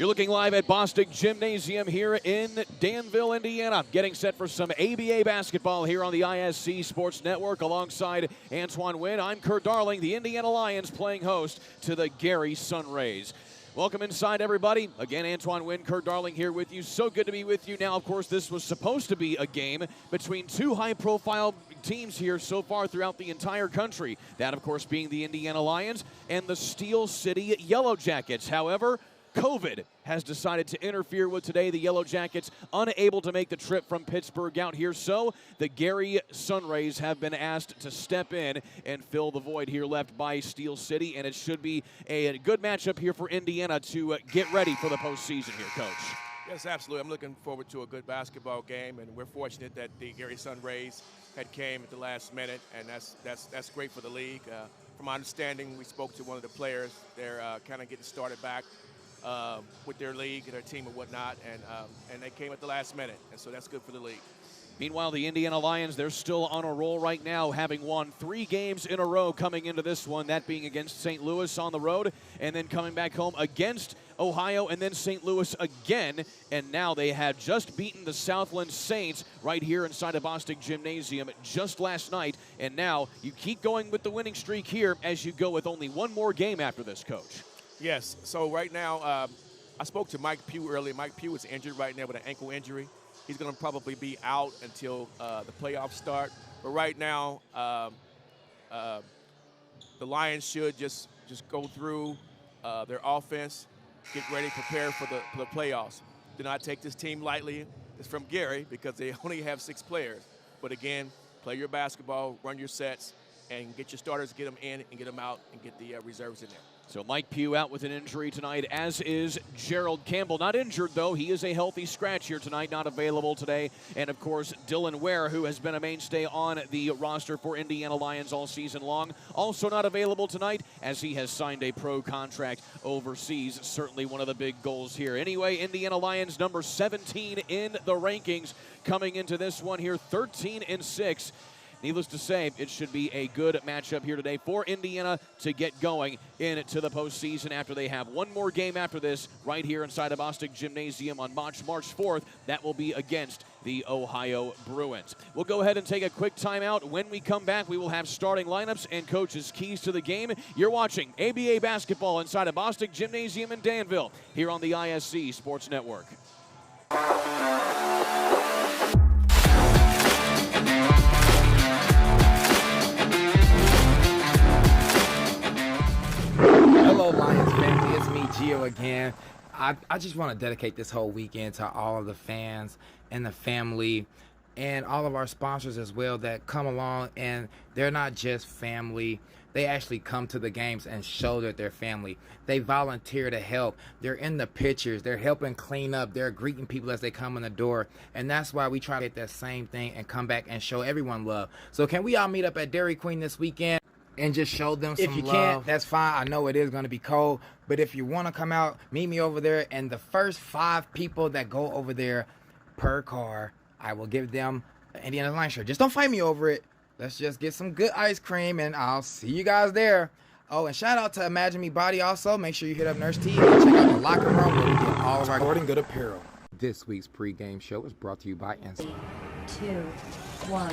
You're looking live at Bostic Gymnasium here in Danville, Indiana. Getting set for some ABA basketball here on the ISC Sports Network alongside Antoine Wynn. I'm Kurt Darling, the Indiana Lions playing host to the Gary Sunrays. Welcome inside, everybody. Again, Antoine Wynn, Kurt Darling here with you. So good to be with you. Now, of course, this was supposed to be a game between two high-profile teams here so far throughout the entire country. That, of course, being the Indiana Lions and the Steel City Yellow Jackets. However, COVID has decided to interfere with today. The Yellow Jackets unable to make the trip from Pittsburgh out here. So the Gary Sunrays have been asked to step in and fill the void here left by Steel City. And it should be a good matchup here for Indiana to get ready for the postseason here, Coach. Yes, absolutely. I'm looking forward to a good basketball game, and we're fortunate that the Gary Sunrays had came at the last minute, and that's great for the league. From my understanding, we spoke to one of the players. They're kind of getting started back with their league and their team and whatnot, and they came at the last minute, and so that's good for the league. Meanwhile, the Indiana Lions, they're still on a roll right now, having won 3 games in a row coming into this one, that being against St. Louis on the road, and then coming back home against Ohio, and then St. Louis again, and now they have just beaten the Southland Saints right here inside of Bostic Gymnasium just last night, and now you keep going with the winning streak here as you go with only one more game after this, Coach. Yes, so right now, I spoke to Mike Pugh earlier. Mike Pugh is injured right now with an ankle injury. He's going to probably be out until the playoffs start. But right now, the Lions should just go through their offense, get ready, prepare for the playoffs. Do not take this team lightly. It's from Gary because they only have 6 players. But again, play your basketball, run your sets, and get your starters, get them in and get them out, and get the reserves in there. So Mike Pugh out with an injury tonight, as is Gerald Campbell. Not injured, though. He is a healthy scratch here tonight, not available today. And, of course, Dylan Ware, who has been a mainstay on the roster for Indiana Lions all season long, also not available tonight as he has signed a pro contract overseas. Certainly one of the big goals here. Anyway, Indiana Lions number 17 in the rankings coming into this one here, 13-6. Needless to say, it should be a good matchup here today for Indiana to get going into the postseason after they have one more game after this right here inside of Bostic Gymnasium on March 4th. That will be against the Ohio Bruins. We'll go ahead and take a quick timeout. When we come back, we will have starting lineups and coaches' keys to the game. You're watching ABA basketball inside of Bostic Gymnasium in Danville here on the ISC Sports Network. Hello, Lions family. It's me, Gio, again. I just want to dedicate this whole weekend to all of the fans and the family and all of our sponsors as well that come along, and they're not just family. They actually come to the games and show that they're family. They volunteer to help. They're in the pictures. They're helping clean up. They're greeting people as they come in the door. And that's why we try to get that same thing and come back and show everyone love. So can we all meet up at Dairy Queen this weekend and just show them some love? If you can't, that's fine. I know it is going to be cold. But if you want to come out, meet me over there. And the first 5 people that go over there per car, I will give them an Indiana Lions shirt. Just don't fight me over it. Let's just get some good ice cream, and I'll see you guys there. Oh, and shout out to Imagine Me Body also. Make sure you hit up Nurse T and check out the locker room where we get all of our sporting good apparel. This week's pregame show is brought to you by NC. 2, 1.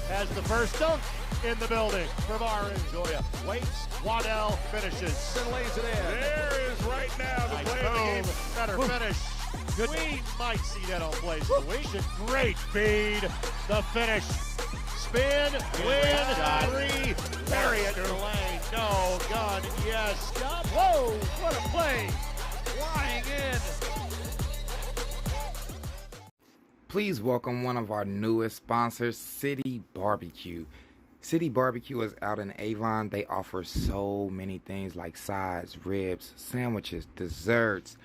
Has the first dunk in the building from Aaron Joya. Waits, Waddell finishes. And lays it in. There is right now the play of the game. Better finish. Good. We might see that on plays of the week. Great feed. The finish. Spin, win, 3. Bury it in the lane. No, gun, yes. Stop. Whoa, what a play. Flying in. Please welcome one of our newest sponsors, City Barbecue. City Barbecue is out in Avon. They offer so many things like sides, ribs, sandwiches, desserts,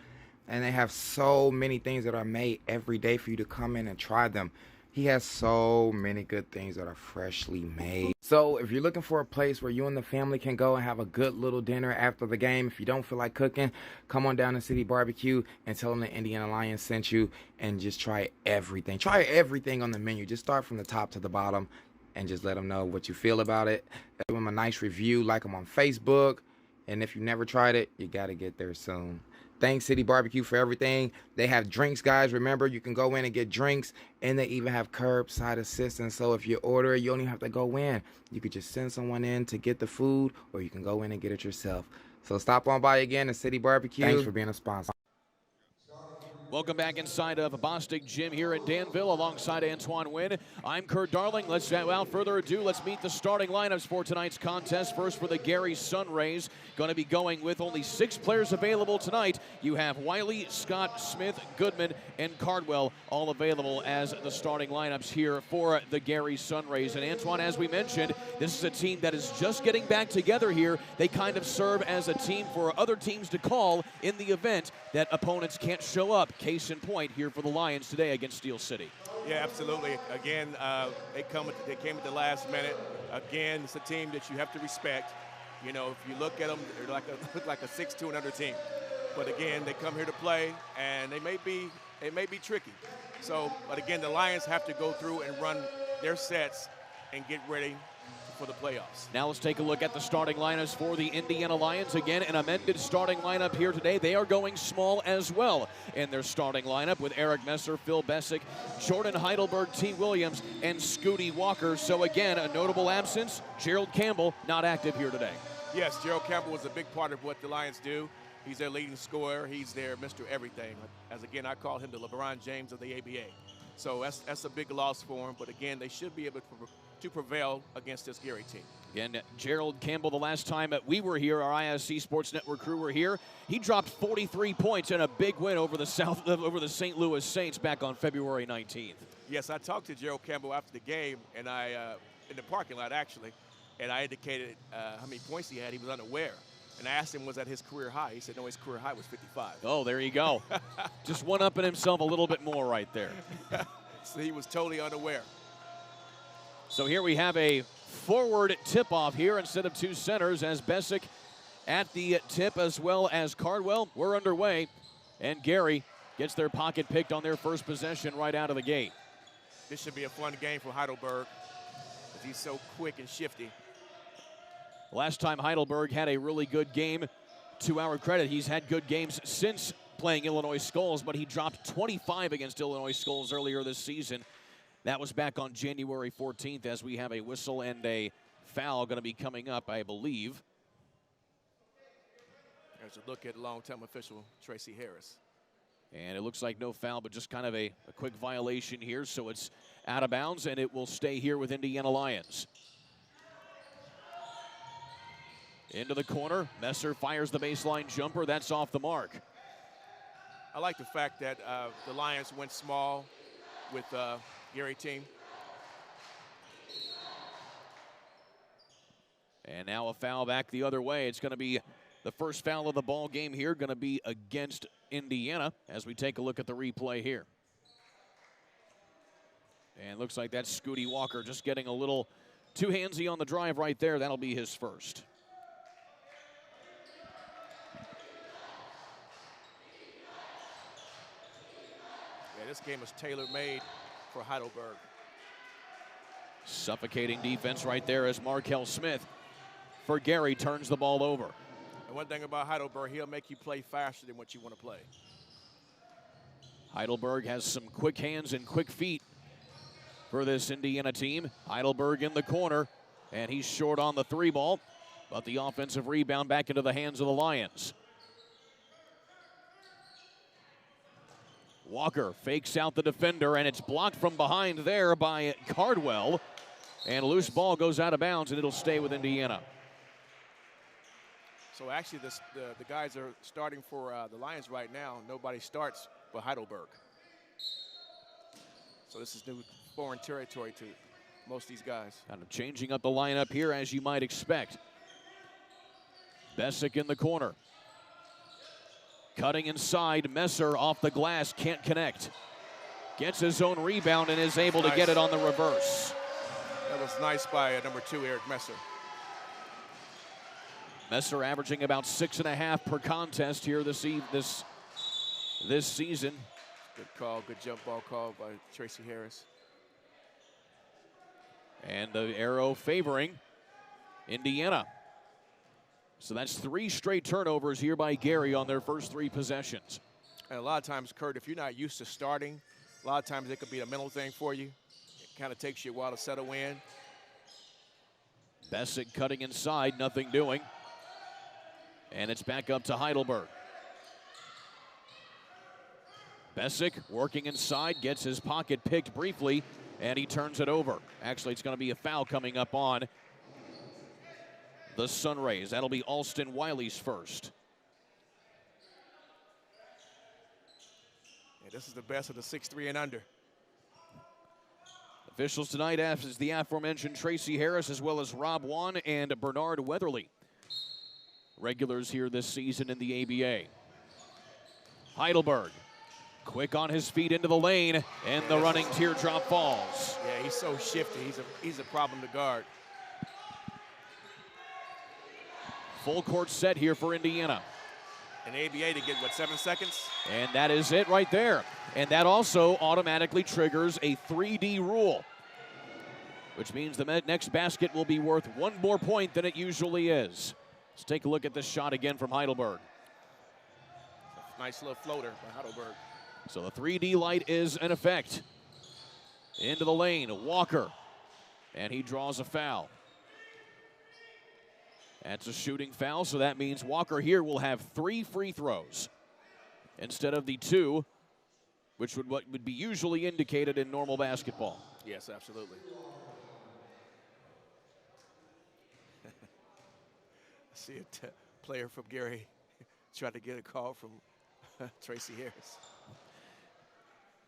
and they have so many things that are made every day for you to come in and try them. He has so many good things that are freshly made. So if you're looking for a place where you and the family can go and have a good little dinner after the game, if you don't feel like cooking, come on down to City Barbecue and tell them the Indiana Lions sent you, and just try everything. Try everything on the menu. Just start from the top to the bottom and just let them know what you feel about it. Give them a nice review, like them on Facebook. And if you never tried it, you got to get there soon. thank City Barbecue for everything. They have drinks, guys. Remember, you can go in and get drinks, and they even have curbside assistance. So if you order it, you don't even have to go in. You could just send someone in to get the food, or you can go in and get it yourself. So stop on by again at City Barbecue. Thanks for being a sponsor. Welcome back inside of Bostic Gym here in Danville alongside Antoine Wynn. I'm Kurt Darling. Without further ado, let's meet the starting lineups for tonight's contest. First for the Gary Sunrays, going to be going with only 6 players available tonight. You have Wiley, Scott, Smith, Goodman, and Cardwell all available as the starting lineups here for the Gary Sunrays. And Antoine, as we mentioned, this is a team that is just getting back together here. They kind of serve as a team for other teams to call in the event that opponents can't show up. Case in point here for the Lions today against Steel City. Yeah, absolutely. Again, they came at the last minute. Again, it's a team that you have to respect. You know, if you look at them, they're like a 6-2 and under team. But again, they come here to play, and it may be tricky. So, but again, the Lions have to go through and run their sets and get ready for the playoffs. Now let's take a look at the starting lineups for the Indiana Lions. Again, an amended starting lineup here today. They are going small as well in their starting lineup with Eric Messer, Phil Bessick, Jordan Heidelberg, T. Williams, and Scooty Walker. So again, a notable absence. Gerald Campbell not active here today. Yes, Gerald Campbell was a big part of what the Lions do. He's their leading scorer. He's their Mr. Everything. As again, I call him the LeBron James of the ABA. So that's a big loss for him. But again, they should be able to prevail against this Gary team. Again, Gerald Campbell, the last time that we were here, our ISC Sports Network crew were here, he dropped 43 points in a big win over the St. Louis Saints back on February 19th. Yes, I talked to Gerald Campbell after the game, and I in the parking lot actually, and I indicated how many points he had. He was unaware. And I asked him, was that his career high? He said, no, his career high was 55. Oh, there you go. Just one-upping himself a little bit more right there. So he was totally unaware. So here we have a forward tip-off here instead of 2 centers as Bessick at the tip as well as Cardwell. We're underway, and Gary gets their pocket picked on their first possession right out of the gate. This should be a fun game for Heidelberg because he's so quick and shifty. Last time Heidelberg had a really good game, to our credit, he's had good games since playing Illinois Skulls, but he dropped 25 against Illinois Skulls earlier this season. That was back on January 14th as we have a whistle and a foul going to be coming up, I believe. There's a look at longtime official Tracy Harris. And it looks like no foul, but just kind of a quick violation here. So it's out of bounds, and it will stay here with Indiana Lions. Into the corner. Messer fires the baseline jumper. That's off the mark. I like the fact that the Lions went small with Gary team. And now a foul back the other way. It's going to be the first foul of the ball game here, going to be against Indiana as we take a look at the replay here. And looks like that's Scooty Walker just getting a little too handsy on the drive right there. That'll be his first. Yeah, this game is tailor-made for Heidelberg. Suffocating defense right there as Markel Smith for Gary turns the ball over. And one thing about Heidelberg, he'll make you play faster than what you want to play. Heidelberg has some quick hands and quick feet for this Indiana team. Heidelberg in the corner, and he's short on the 3 ball, but the offensive rebound back into the hands of the Lions. Walker fakes out the defender, and it's blocked from behind there by Cardwell. And a loose ball goes out of bounds, and it'll stay with Indiana. So actually, the guys are starting for the Lions right now. Nobody starts for Heidelberg. So this is new foreign territory to most of these guys. Kind of changing up the lineup here, as you might expect. Bessick in the corner. Cutting inside, Messer off the glass, can't connect. Gets his own rebound and is able to get it on the reverse. That was nice by number 2, Eric Messer. Messer averaging about 6.5 per contest here this season. Good call, good jump ball call by Tracy Harris. And the arrow favoring Indiana. So that's 3 straight turnovers here by Gary on their first 3 possessions. And a lot of times, Kurt, if you're not used to starting, a lot of times it could be a mental thing for you. It kind of takes you a while to settle in. Bessick cutting inside, nothing doing. And it's back up to Heidelberg. Bessick working inside, gets his pocket picked briefly, and he turns it over. Actually, it's going to be a foul coming up on the Sunrays. That'll be Alston Wiley's first. Yeah, this is the best of the 6'3" and under. Officials tonight is the aforementioned Tracy Harris, as well as Rob Wan and Bernard Weatherly. Regulars here this season in the ABA. Heidelberg, quick on his feet into the lane, and the running teardrop falls. Yeah, he's so shifty. He's a problem to guard. Full court set here for Indiana. An ABA to get, what, 7 seconds? And that is it right there. And that also automatically triggers a 3D rule, which means the next basket will be worth 1 more point than it usually is. Let's take a look at this shot again from Heidelberg. Nice little floater by Heidelberg. So the 3D light is in effect. Into the lane, Walker. And he draws a foul. That's a shooting foul, so that means Walker here will have 3 free throws instead of the 2, which would be usually indicated in normal basketball. Yes, absolutely. I see a player from Gary tried to get a call from Tracy Harris.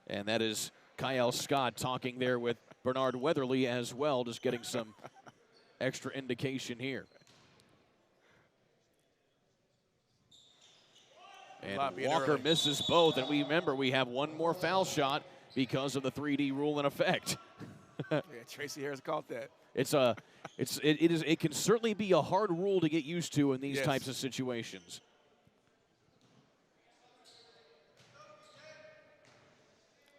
And that is Kyle Scott talking there with Bernard Weatherly as well, just getting some extra indication here. And Walker misses both, and we remember we have 1 more foul shot because of the 3D rule in effect. Yeah, Tracy Harris caught that. It can certainly be a hard rule to get used to in these Yes. types of situations.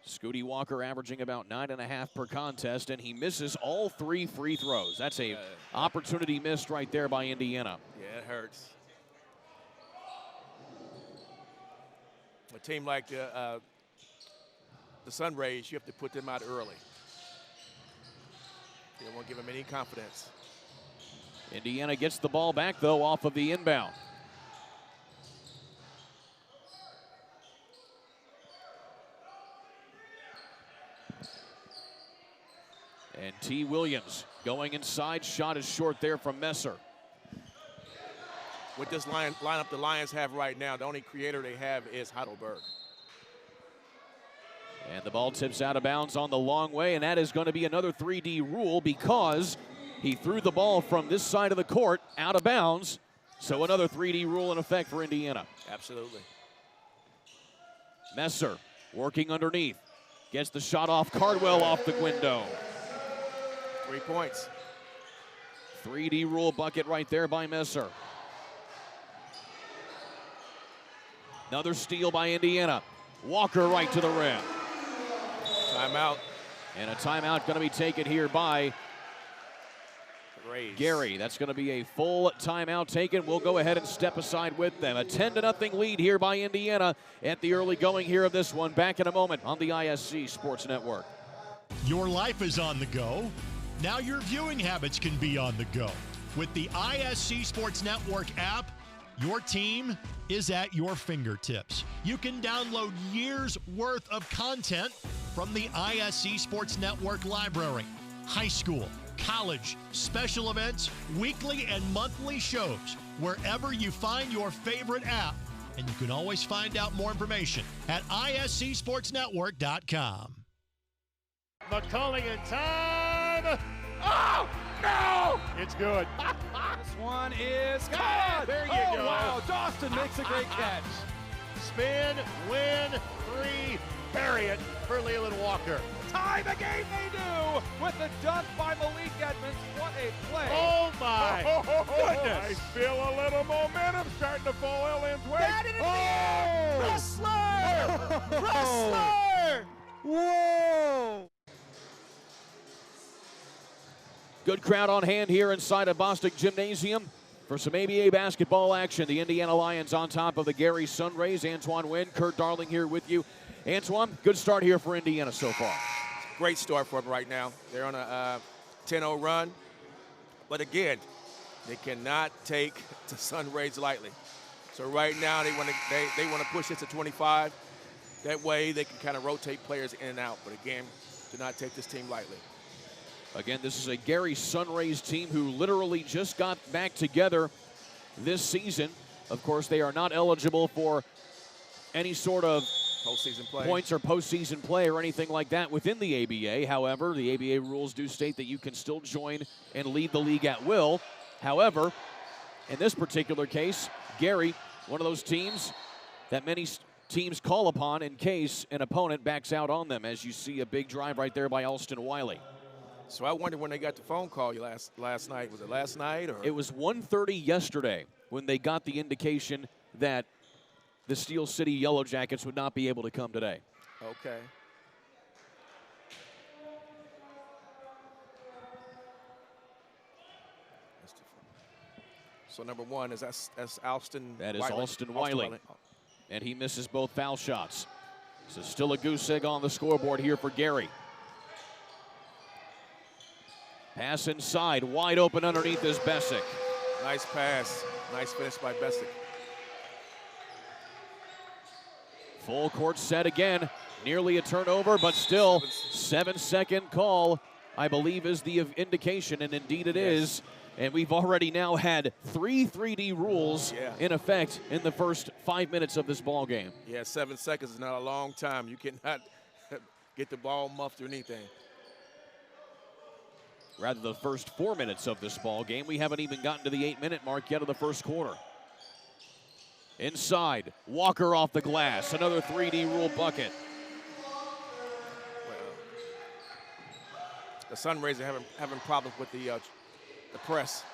Scooty Walker averaging about 9.5 per contest, and he misses all 3 free throws. That's a opportunity missed right there by Indiana. Yeah, it hurts. A team like the Sunrays, you have to put them out early. You don't want to give them any confidence. Indiana gets the ball back, though, off of the inbound. And T. Williams going inside. Shot is short there from Messer. With this lineup the Lions have right now, the only creator they have is Heidelberg. And the ball tips out of bounds on the long way, and that is going to be another 3D rule because he threw the ball from this side of the court out of bounds. So another 3D rule in effect for Indiana. Absolutely. Messer working underneath. Gets the shot off. Cardwell off the window. 3 points. 3D rule bucket right there by Messer. Another steal by Indiana. Walker right to the rim. Timeout. And a timeout going to be taken here by Rays. Gary. That's going to be a full timeout taken. We'll go ahead and step aside with them. A 10-0 lead here by Indiana at the early going here of this one. Back in a moment on the ISC Sports Network. Your life is on the go. Now your viewing habits can be on the go. With the ISC Sports Network app, your team is at your fingertips. You can download years' worth of content from the ISC Sports Network library. High school, college, special events, weekly and monthly shows, wherever you find your favorite app. And you can always find out more information at iscsportsnetwork.com. McCulling in time. Oh, no! It's good. This one is God, there you go. Wow, Dawson makes a great catch. Spin, win, 3, bury it for Leland Walker. Tie the game they do with the dunk by Malik Edmonds. What a play. Oh, my goodness. I feel a little momentum starting to fall Ellen's way. That is Wrestler! Wrestler! Whoa! Good crowd on hand here inside of Bostic Gymnasium For some ABA basketball action, the Indiana Lions on top of the Gary Sunrays. Antoine Wynn, Kurt Darling here with you. Antoine, good start here for Indiana so far. Great start for them right now. They're on a 10-0 run. But again, they cannot take the Sunrays lightly. So right now they want to push it to 25. That way they can kind of rotate players in and out. But again, do not take this team lightly. Again, this is a Gary Sunrays team who literally just got back together this season. Of course, they are not eligible for any sort of postseason play, points or postseason play or anything like that within the ABA. However, the ABA rules do state that you can still join and lead the league at will. However, in this particular case, Gary, one of those teams that many teams call upon in case an opponent backs out on them, as you see a big drive right there by Alston Wiley. So I wonder when they got the phone call last night. Was it last night? Or? It was 1:30 yesterday when they got the indication that the Steel City Yellow Jackets would not be able to come today. Okay. So number one, that's Alston. That is Wiley. Alston Wiley. And he misses both foul shots. So still a goose egg on the scoreboard here for Gary. Pass inside, wide open underneath is Bessick. Nice pass. Nice finish by Bessick. Full court set again. Nearly a turnover, but still 7-second call, I believe, is the indication, and indeed it is. And we've already now had 3 3D rules in effect in the first 5 minutes of this ball game. Yeah, 7 seconds is not a long time. You cannot get the ball muffed or anything. Rather, the first 4 minutes of this ball game. We haven't even gotten to the 8-minute mark yet of the first quarter. Inside, Walker off the glass. Another 3D rule bucket. Well, the Sunrays are having problems with the press.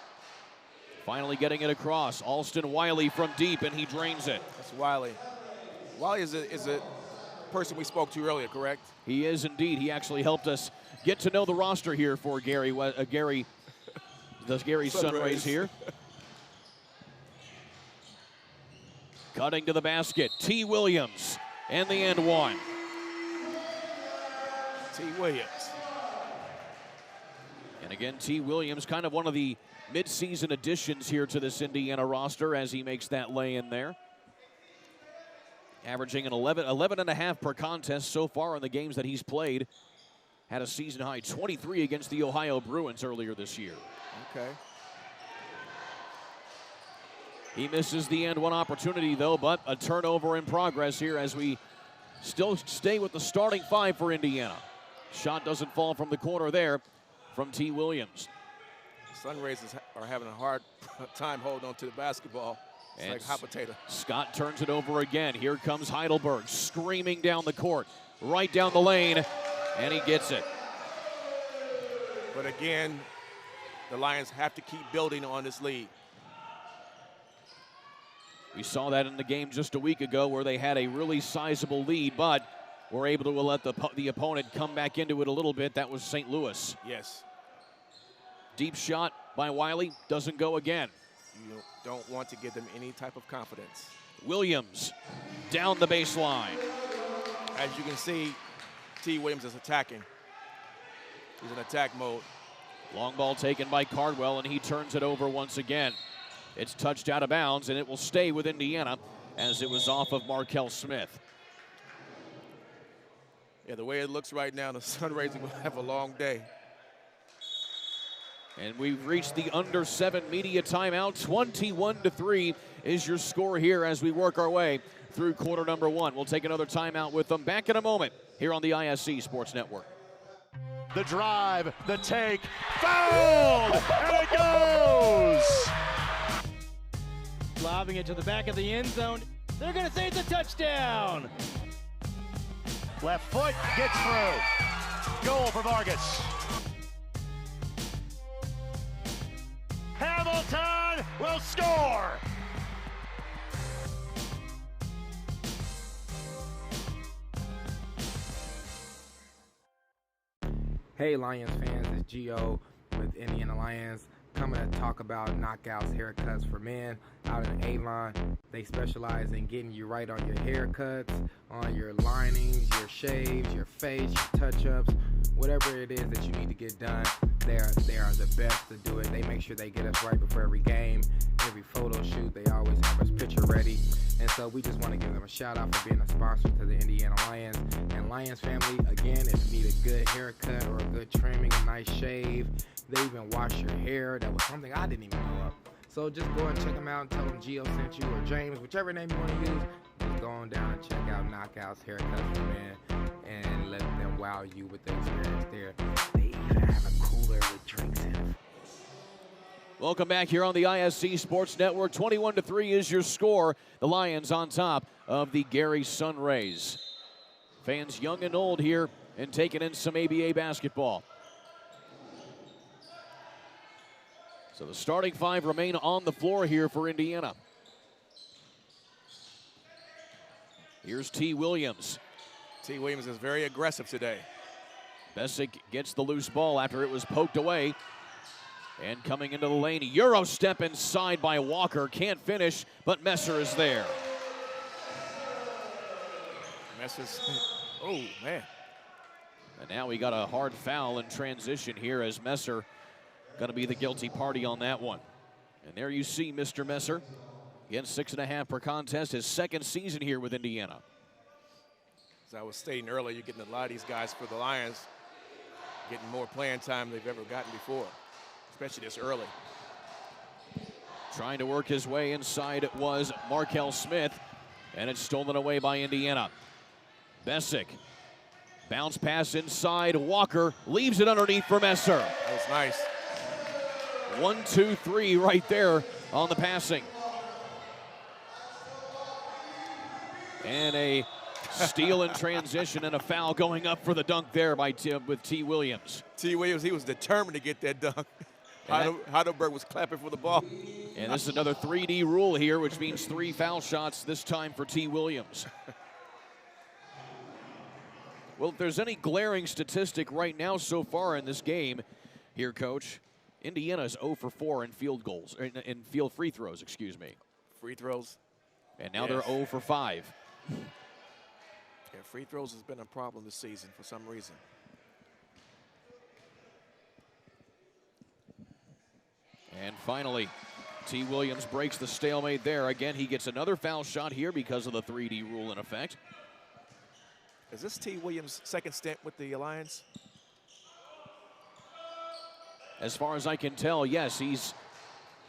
Finally getting it across. Alston Wiley from deep, and he drains it. That's Wiley. Wiley is a person we spoke to earlier, correct? He is indeed. He actually helped us get to know the roster here for Gary, the Gary Sunrays here. Cutting to the basket, T. Williams, and the end one. T. Williams. And again, T. Williams, kind of one of the midseason additions here to this Indiana roster as he makes that lay in there. Averaging an 11.5 per contest so far in the games that he's played. Had a season high 23 against the Ohio Bruins earlier this year. Okay. He misses the end one opportunity though, but a turnover in progress here as we still stay with the starting 5 for Indiana. Shot doesn't fall from the corner there from T. Williams. Sunrays are having a hard time holding on to the basketball. It's and like hot potato. Scott turns it over again. Here comes Heidelberg screaming down the court, right down the lane, and he gets it. But again, the Lions have to keep building on this lead. We saw that in the game just a week ago where they had a really sizable lead, but were able to let the opponent come back into it a little bit. That was St. Louis. Yes. Deep shot by Wiley, doesn't go again. You don't want to give them any type of confidence. Williams down the baseline. As you can see, T. Williams is attacking. He's in attack mode. Long ball taken by Cardwell, and he turns it over once again. It's touched out of bounds, and it will stay with Indiana as it was off of Markel Smith. Yeah, the way it looks right now, the Sunrays will have a long day. And we've reached the under 7 media timeout. 21-3 is your score here as we work our way through quarter number 1. We'll take another timeout with them back in a moment here on the ISC Sports Network. The drive, the take, fouled, and it goes! Lobbing it to the back of the end zone. They're going to say it's a touchdown. Left foot gets through. Goal for Vargas. Hamilton will score. Hey Lions fans, it's Gio with Indiana Lions. coming to talk about knockouts, haircuts for men out in A-Line. They specialize in getting you right on your haircuts, on your linings, your shaves, your face, your touch-ups, whatever it is that you need to get done. They are the best to do it. They make sure they get us right before every game, every photo shoot. They always have us picture ready. And so we just want to give them a shout out for being a sponsor to the Indiana Lions. And Lions family, again, if you need a good haircut or a good trimming, a nice shave, they even wash your hair. That was something I didn't even know of. So just go and check them out and tell them Gio sent you, or James, whichever name you want to use. Just go on down and check out Knockouts Haircuts for Men and let them wow you with the experience there. They even have a cooler with drinks in it. Welcome back here on the ISC Sports Network. 21-3 is your score. The Lions on top of the Gary Sun Rays. Fans young and old here and taking in some ABA basketball. So the starting five remain on the floor here for Indiana. Here's T. Williams. T. Williams is very aggressive today. Bessick gets the loose ball after it was poked away. And coming into the lane, Euro step inside by Walker. Can't finish, but Messer is there. Messer's, oh, man. And now we got a hard foul in transition here as Messer going to be the guilty party on that one. And there you see Mr. Messer. Again, 6.5 per contest, his second season here with Indiana. As I was stating earlier, you're getting a lot of these guys for the Lions getting more playing time than they've ever gotten before, especially this early. Trying to work his way inside it was Markel Smith, and it's stolen away by Indiana. Bessick, bounce pass inside, Walker leaves it underneath for Messer. That was nice. 1, 2, 3 right there on the passing. And a steal in transition and a foul going up for the dunk there by with T. Williams. T. Williams, he was determined to get that dunk. Heidelberg was clapping for the ball. And this is another 3D rule here, which means 3 foul shots this time for T. Williams. Well, if there's any glaring statistic right now so far in this game here, Coach, Indiana's 0 for 4 in field goals, in field free throws, excuse me. Free throws. And now they're 0 for 5. Yeah, free throws has been a problem this season for some reason. And finally, T. Williams breaks the stalemate there. Again, he gets another foul shot here because of the 3D rule in effect. Is this T. Williams' second stint with the Lions? As far as I can tell, yes,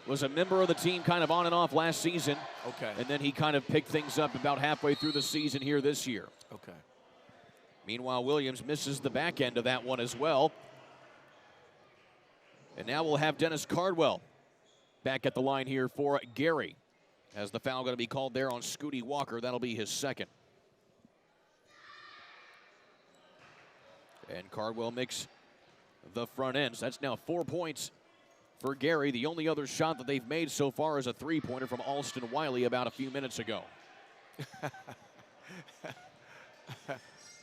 was a member of the team kind of on and off last season. Okay. And then he kind of picked things up about halfway through the season here this year. Okay. Meanwhile, Williams misses the back end of that one as well. And now we'll have Dennis Cardwell back at the line here for Gary. As the foul going to be called there on Scooty Walker. That'll be his second. And Cardwell makes the front ends. That's now 4 points for Gary. The only other shot that they've made so far is a three-pointer from Alston Wiley about a few minutes ago.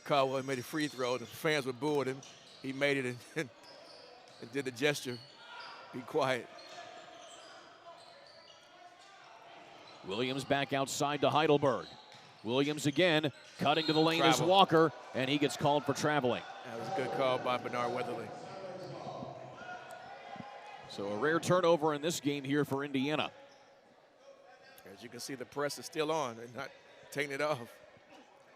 Caldwell made a free throw. The fans were booing him. He made it and did the gesture. Be quiet. Williams back outside to Heidelberg. Williams again, cutting to the lane Travel. is Walker, and he gets called for traveling. That was a good call by Bernard Weatherly. So a rare turnover in this game here for Indiana. As you can see, the press is still on. They're not taking it off.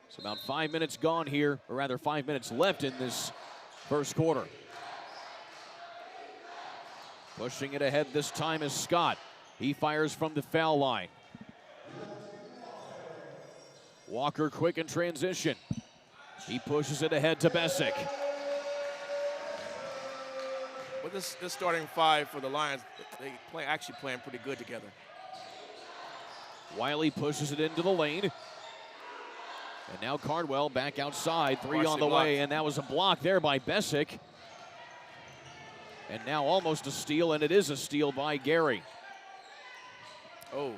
It's about 5 minutes gone here, or rather 5 minutes left in this first quarter. Pushing it ahead this time is Scott. He fires from the foul line. Walker quick in transition. He pushes it ahead to Bessick. But this starting five for the Lions, they actually playing pretty good together. Wiley pushes it into the lane. And now Cardwell back outside, 3 on the way, and that was a block there by Bessick. And now almost a steal, and it is a steal by Gary. Oh.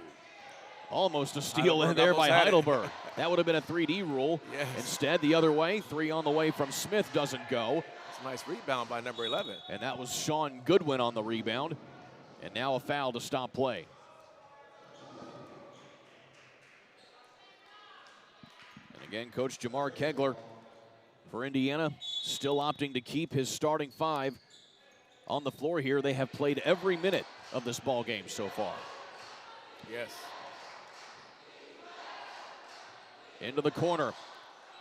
Almost a steal in there by Heidelberg. That would have been a 3D rule. Yes. Instead, the other way, 3 on the way from Smith doesn't go. It's a nice rebound by number 11. And that was Sean Goodwin on the rebound. And now a foul to stop play. And again, Coach Jamar Kegler for Indiana still opting to keep his starting 5 on the floor here. They have played every minute of this ball game so far. Yes. Into the corner.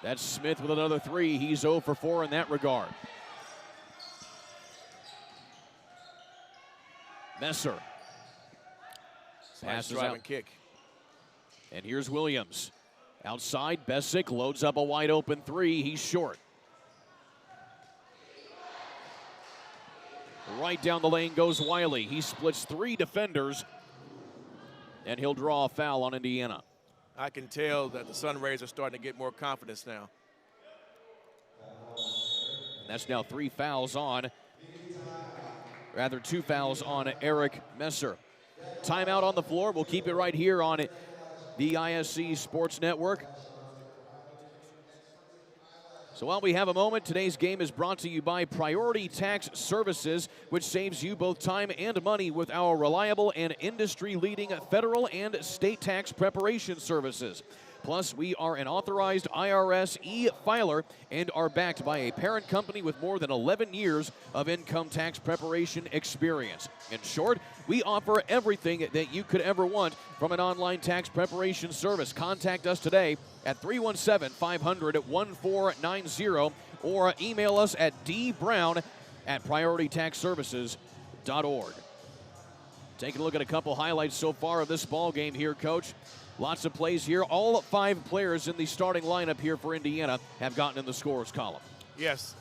That's Smith with another 3. He's 0 for 4 in that regard. Messer. Nice Passes drive out. and kick. And here's Williams. Outside, Besic loads up a wide open 3. He's short. Right down the lane goes Wiley. He splits 3 defenders, and he'll draw a foul on Indiana. I can tell that the Sun Rays are starting to get more confidence now. And that's now 2 fouls on Eric Messer. Timeout on the floor. We'll keep it right here on the ISC Sports Network. So while we have a moment, today's game is brought to you by Priority Tax Services, which saves you both time and money with our reliable and industry-leading federal and state tax preparation services. Plus, we are an authorized IRS e-filer and are backed by a parent company with more than 11 years of income tax preparation experience. In short, we offer everything that you could ever want from an online tax preparation service. Contact us today at 317-500-1490 or email us at dbrown@prioritytaxservices.org. Taking a look at a couple highlights so far of this ball game here, Coach. Lots of plays here. All 5 players in the starting lineup here for Indiana have gotten in the scorers column. Yes,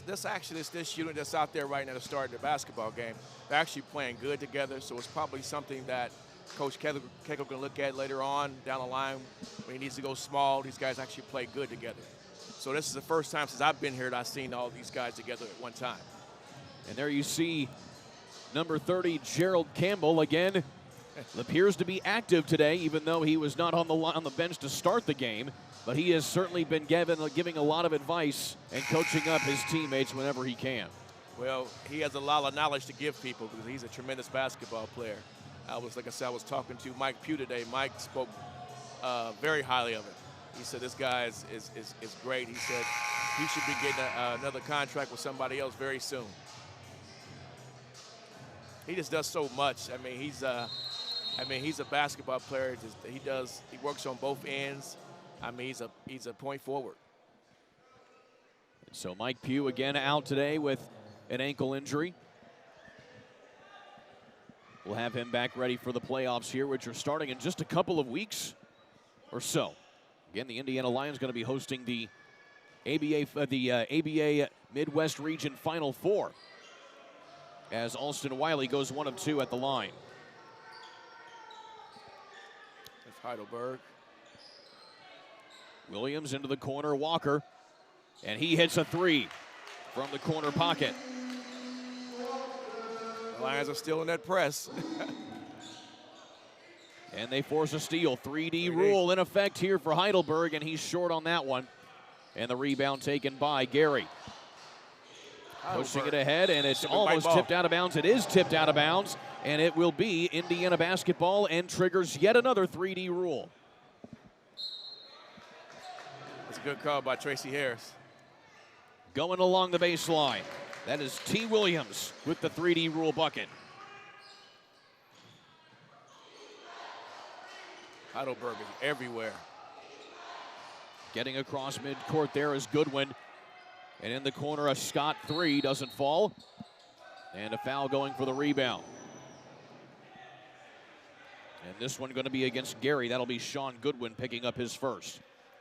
this unit that's out there right now to start the basketball game, they're actually playing good together, so it's probably something that Coach Kegler can look at later on down the line when he needs to go small. These guys actually play good together. So this is the first time since I've been here that I've seen all these guys together at one time. And there you see number 30, Gerald Campbell, again, appears to be active today, even though he was not on the bench to start the game. But he has certainly been giving a lot of advice and coaching up his teammates whenever he can. Well, he has a lot of knowledge to give people because he's a tremendous basketball player. Like I said, I was talking to Mike Pugh today. Mike spoke very highly of him. He said this guy is great. He said he should be getting another contract with somebody else very soon. He just does so much. I mean, he's a basketball player. He works on both ends. I mean, he's a point forward. So Mike Pugh again out today with an ankle injury. We'll have him back ready for the playoffs here, which are starting in just a couple of weeks or so. Again, the Indiana Lions going to be hosting the ABA Midwest Region Final Four as Alston Wiley goes 1 of 2 at the line. That's Heidelberg. Williams into the corner, Walker, and he hits a 3 from the corner pocket. The Lions are still in that press. And they force a steal. 3D rule in effect here for Heidelberg, and he's short on that one. And the rebound taken by Gary. Pushing it ahead, and it's almost tipped out of bounds. It is tipped out of bounds, and it will be Indiana basketball and triggers yet another 3D rule. That's a good call by Tracy Harris. Going along the baseline. That is T. Williams with the 3D rule bucket. Heidelberg is everywhere. Getting across midcourt there is Goodwin. And in the corner, a Scott 3 doesn't fall. And a foul going for the rebound. And this one going to be against Gary. That'll be Sean Goodwin picking up his first.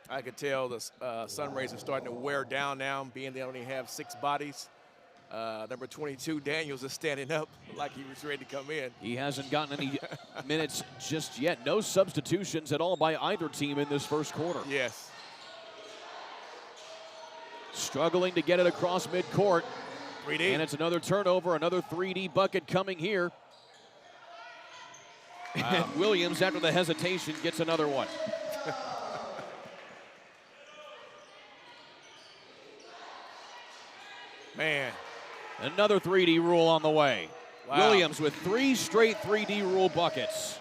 I could tell the Sun Rays are starting to wear down now, being they only have 6 bodies. Number 22, Daniels, is standing up like he was ready to come in. He hasn't gotten any minutes just yet. No substitutions at all by either team in this first quarter. Yes. Struggling to get it across midcourt. 3D. And it's another turnover, another 3D bucket coming here. Wow. And Williams, after the hesitation, gets another one. Man. Another 3D rule on the way. Wow. Williams with 3 straight 3D rule buckets.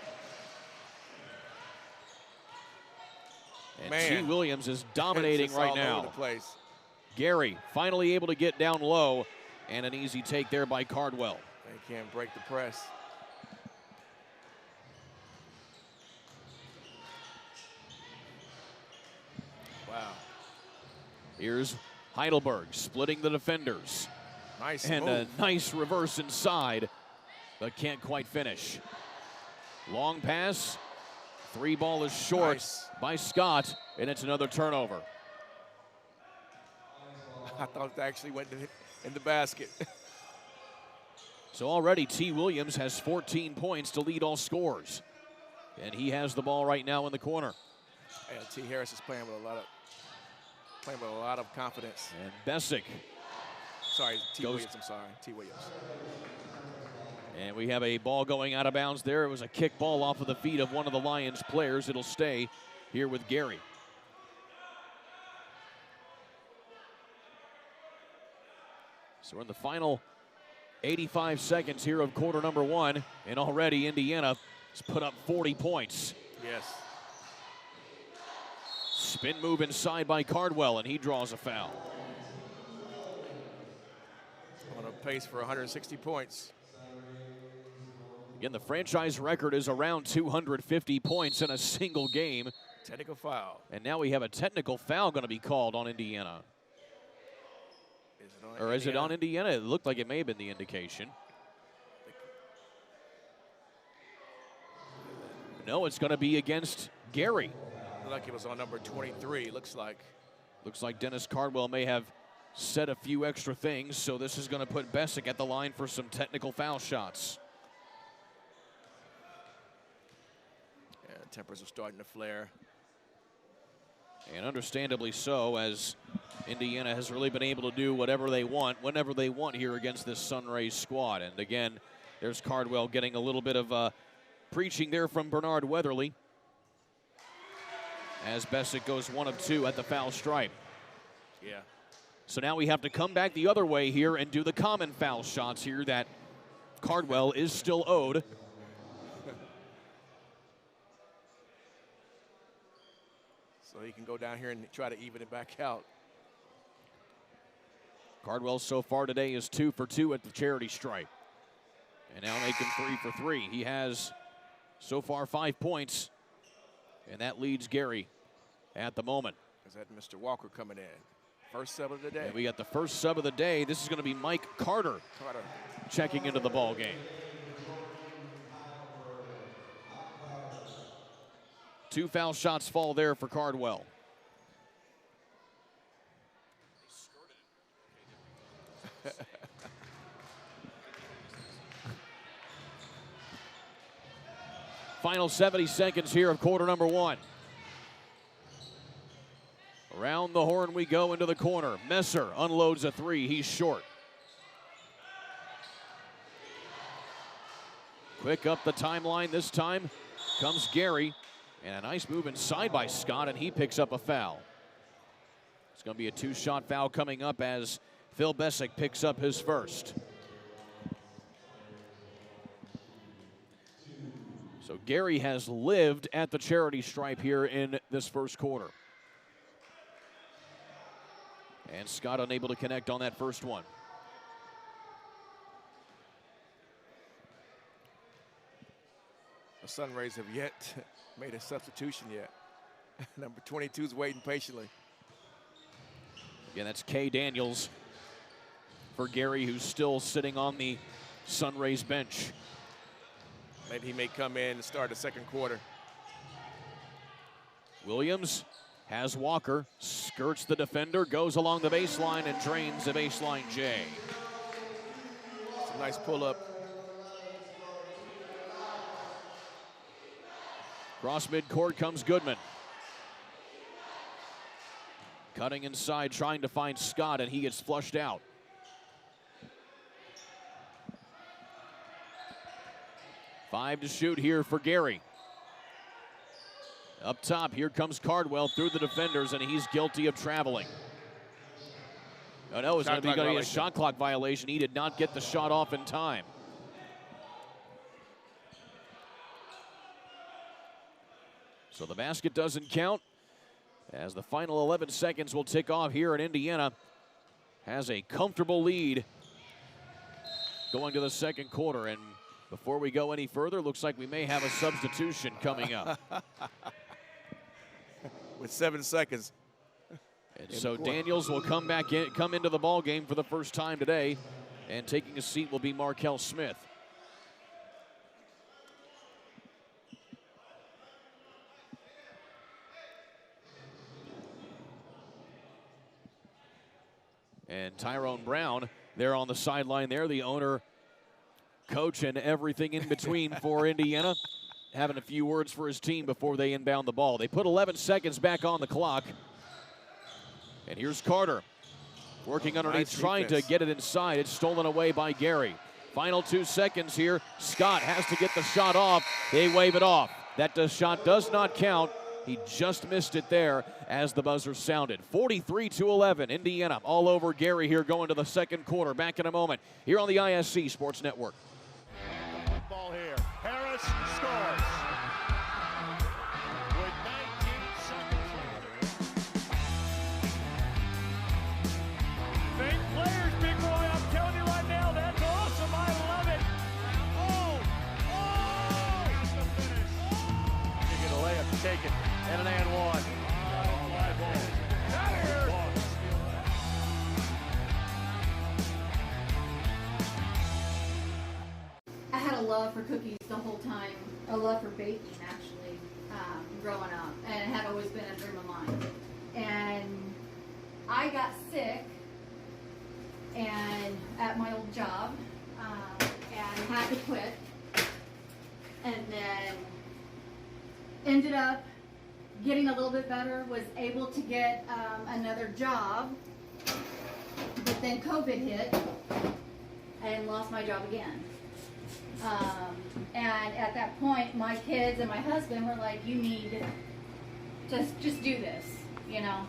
And Man. T. Williams is dominating It's just right all now. over the place. Gary finally able to get down low, and an easy take there by Cardwell. They can't break the press. Wow. Here's Heidelberg splitting the defenders. Nice And move. a nice reverse inside, but can't quite finish. Long pass. 3 ball is short Nice. by Scott, and it's another turnover. I thought it actually went in the basket. So already T. Williams has 14 points to lead all scorers. And he has the ball right now in the corner. And T. Harris is playing with a lot of confidence. And Bessick. Sorry, T. Goes- Williams, I'm sorry. T. Williams. And we have a ball going out of bounds there. It was a kick ball off of the feet of one of the Lions players. It'll stay here with Gary. So we're in the final 85 seconds here of quarter number 1. And already Indiana has put up 40 points. Yes. Spin move inside by Cardwell, and he draws a foul. On a pace for 160 points. Again, the franchise record is around 250 points in a single game. Technical foul. And now we have a technical foul going to be called on Indiana. Is it on Or is it Indiana? on Indiana? It looked like it may have been the indication. No, it's going to be against Gary. Looked like it was on number 23, looks like. Looks like Dennis Cardwell may have said a few extra things, so this is going to put Bessick at the line for some technical foul shots. Yeah, tempers are starting to flare. And understandably so, as Indiana has really been able to do whatever they want, whenever they want here against this Sunrays squad. And again, there's Cardwell getting a little bit of preaching there from Bernard Weatherly, as Bessick goes 1 of 2 at the foul stripe. Yeah. So now we have to come back the other way here and do the common foul shots here that Cardwell is still owed. So he can go down here and try to even it back out. Cardwell so far today is 2 for 2 at the charity stripe. And now making 3 for 3. He has so far 5 points. And that leads Gary at the moment. Is that Mr. Walker coming in? First sub of the day. And we got the first sub of the day. This is going to be Mike Carter checking into the ball game. 2 foul shots fall there for Cardwell. Final 70 seconds here of quarter number 1. Around the horn we go into the corner. Messer unloads a 3. He's short. Quick up the timeline this time comes Gary. And a nice move inside by Scott, and he picks up a foul. It's going to be a 2-shot foul coming up as Phil Bessick picks up his first. So Gary has lived at the charity stripe here in this first quarter. And Scott unable to connect on that first one. The Sunrays have yet made a substitution yet. Number 22 is waiting patiently. Again, that's Kay Daniels for Gary, who's still sitting on the Sunrays bench. Maybe he may come in and start the second quarter. Williams has Walker, skirts the defender, goes along the baseline and drains the baseline J. It's a nice pull-up. Cross midcourt comes Goodman. Cutting inside, trying to find Scott, and he gets flushed out. Five to shoot here for Gary. Up top, here comes Cardwell through the defenders, and he's guilty of traveling. Oh no, it's going to be a shot clock violation. He did not get the shot off in time. So the basket doesn't count as the final 11 seconds will tick off here, and Indiana has a comfortable lead going to the second quarter. And before we go any further, looks like we may have a substitution coming up. With 7 seconds. And so Daniels will come into the ball game for the first time today, and taking a seat will be Markel Smith. And Tyrone Brown there on the sideline there, the owner, coach, and everything in between for Indiana, having a few words for his team before they inbound the ball. They put 11 seconds back on the clock. And here's Carter working underneath, trying to get it inside. It's stolen away by Gary. Final 2 seconds here. Scott has to get the shot off. They wave it off. That shot does not count. He just missed it there as the buzzer sounded. 43-11, Indiana all over Gary here going to the second quarter. Back in a moment here on the ISC Sports Network. Ball here. Harris scores. With 19 seconds. Big players, big boy. I'm telling you right now, that's awesome. I love it. That's the finish. You get a layup, take it, and an and one. I had a love for cookies the whole time, a love for baking actually, growing up, and it had always been a dream of mine. And I got sick and at my old job and had to quit, and then ended up getting a little bit better, was able to get another job, but then COVID hit and lost my job again. And at that point, my kids and my husband were like, you need to just do this, you know.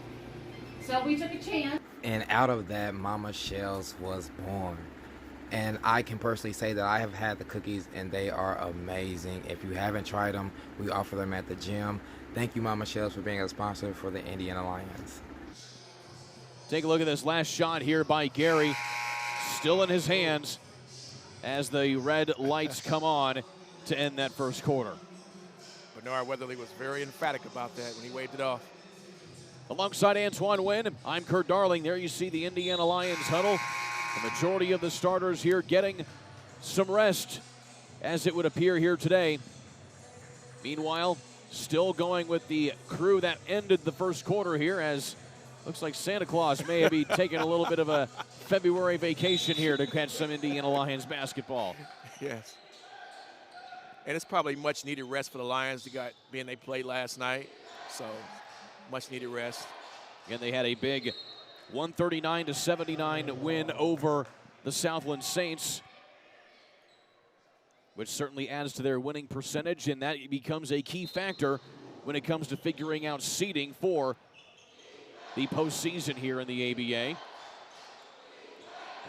So we took a chance. And out of that, Mama Shell's was born. And I can personally say that I have had the cookies, and they are amazing. If you haven't tried them, we offer them at the gym. Thank you, Mama Shell's, for being a sponsor for the Indiana Lions. Take a look at this last shot here by Gary. Still in his hands as the red lights come on to end that first quarter. Bernard Weatherly was very emphatic about that when he waved it off. Alongside Antoine Wynn, I'm Kurt Darling. There you see the Indiana Lions huddle. The majority of the starters here getting some rest, as it would appear here today. Meanwhile, still going with the crew that ended the first quarter here, as looks like Santa Claus may be taking a little bit of a February vacation here to catch some Indiana Lions basketball. Yes. And it's probably much needed rest for the Lions, being they played last night. So much needed rest. And they had a big 139-79 win over the Southland Saints, which certainly adds to their winning percentage, and that becomes a key factor when it comes to figuring out seeding for the postseason here in the ABA.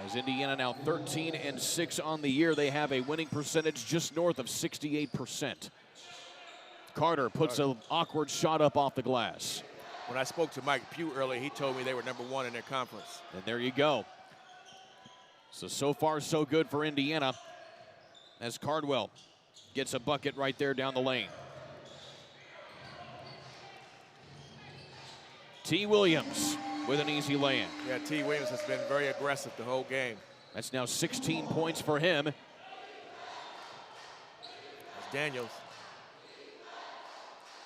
As Indiana now 13-6 on the year, they have a winning percentage just north of 68%. Carter puts an awkward shot up off the glass. When I spoke to Mike Pugh earlier, he told me they were #1 in their conference. And there you go. So far, so good for Indiana, as Cardwell gets a bucket right there down the lane. T. Williams with an easy lay-in. Yeah, T. Williams has been very aggressive the whole game. That's now 16 points for him. That's Daniels.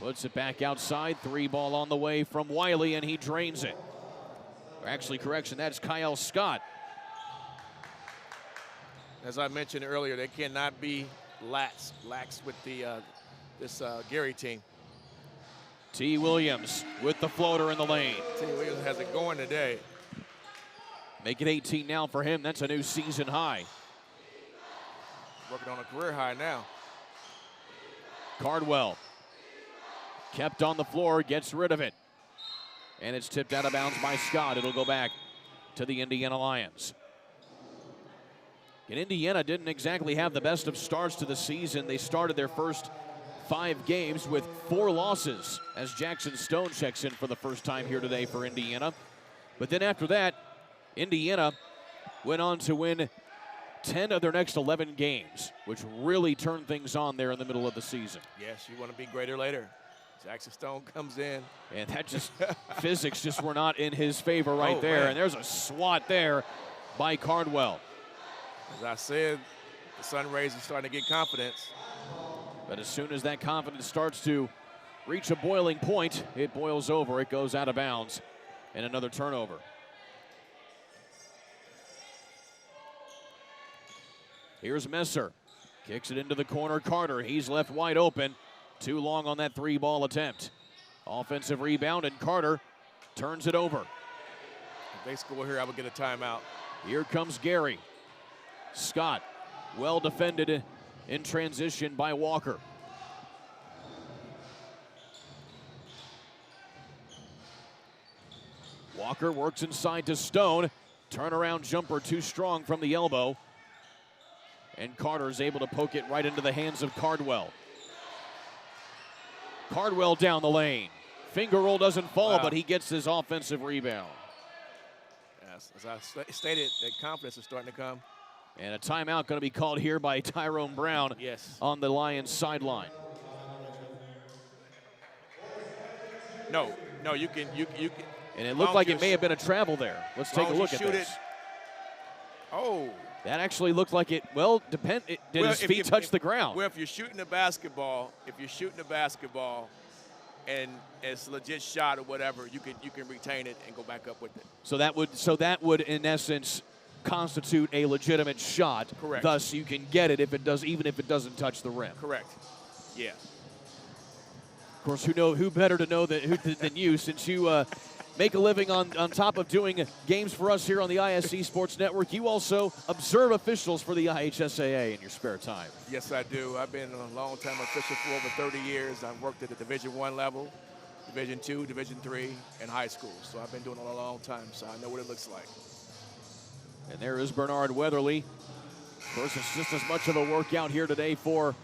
Puts it back outside. 3 ball on the way from Wiley, and he drains it. Or actually, correction, that's Kyle Scott. As I mentioned earlier, they cannot be lax with this Gary team. T. Williams with the floater in the lane. T. Williams has it going today. Make it 18 now for him. That's a new season high. Working on a career high now. Cardwell kept on the floor, gets rid of it. And it's tipped out of bounds by Scott. It'll go back to the Indiana Lions. And Indiana didn't exactly have the best of starts to the season. They started their first 5 games with 4 losses as Jackson Stone checks in for the first time here today for Indiana. But then after that, Indiana went on to win 10 of their next 11 games, which really turned things on there in the middle of the season. Yes, you want to be greater later. Jackson Stone comes in. And that just, physics just were not in his favor right there. Man. And there's a swat there by Cardwell. As I said, the Sun Rays are starting to get confidence. But as soon as that confidence starts to reach a boiling point, it boils over. It goes out of bounds. And another turnover. Here's Messer. Kicks it into the corner. Carter, he's left wide open. Too long on that 3-ball attempt. Offensive rebound, and Carter turns it over. If they score here, I would get a timeout. Here comes Gary. Scott, well defended in transition by Walker. Walker works inside to Stone. Turnaround jumper too strong from the elbow. And Carter is able to poke it right into the hands of Cardwell. Cardwell down the lane. Finger roll doesn't fall, but he gets his offensive rebound. Yes, as I stated, that confidence is starting to come. And a timeout going to be called here by Tyrone Brown on the Lions sideline. No, you can. And it looked like it may have been a travel there. Let's take a look at this. Oh. That actually looked like it, did his feet touch the ground? Well, if you're shooting a basketball, and it's a legit shot or whatever, you can retain it and go back up with it. So that would in essence constitute a legitimate shot. Correct. Thus you can get it even if it doesn't touch the rim. Correct. Yeah. Of course, who better to know than you, since you make a living on top of doing games for us here on the ISC Sports Network. You also observe officials for the IHSAA in your spare time. Yes, I do. I've been a long-time official for over 30 years. I've worked at the Division I level, Division II, Division III, and high school. So I've been doing it a long time, so I know what it looks like. And there is Bernard Weatherly. Of course, it's just as much of a workout here today for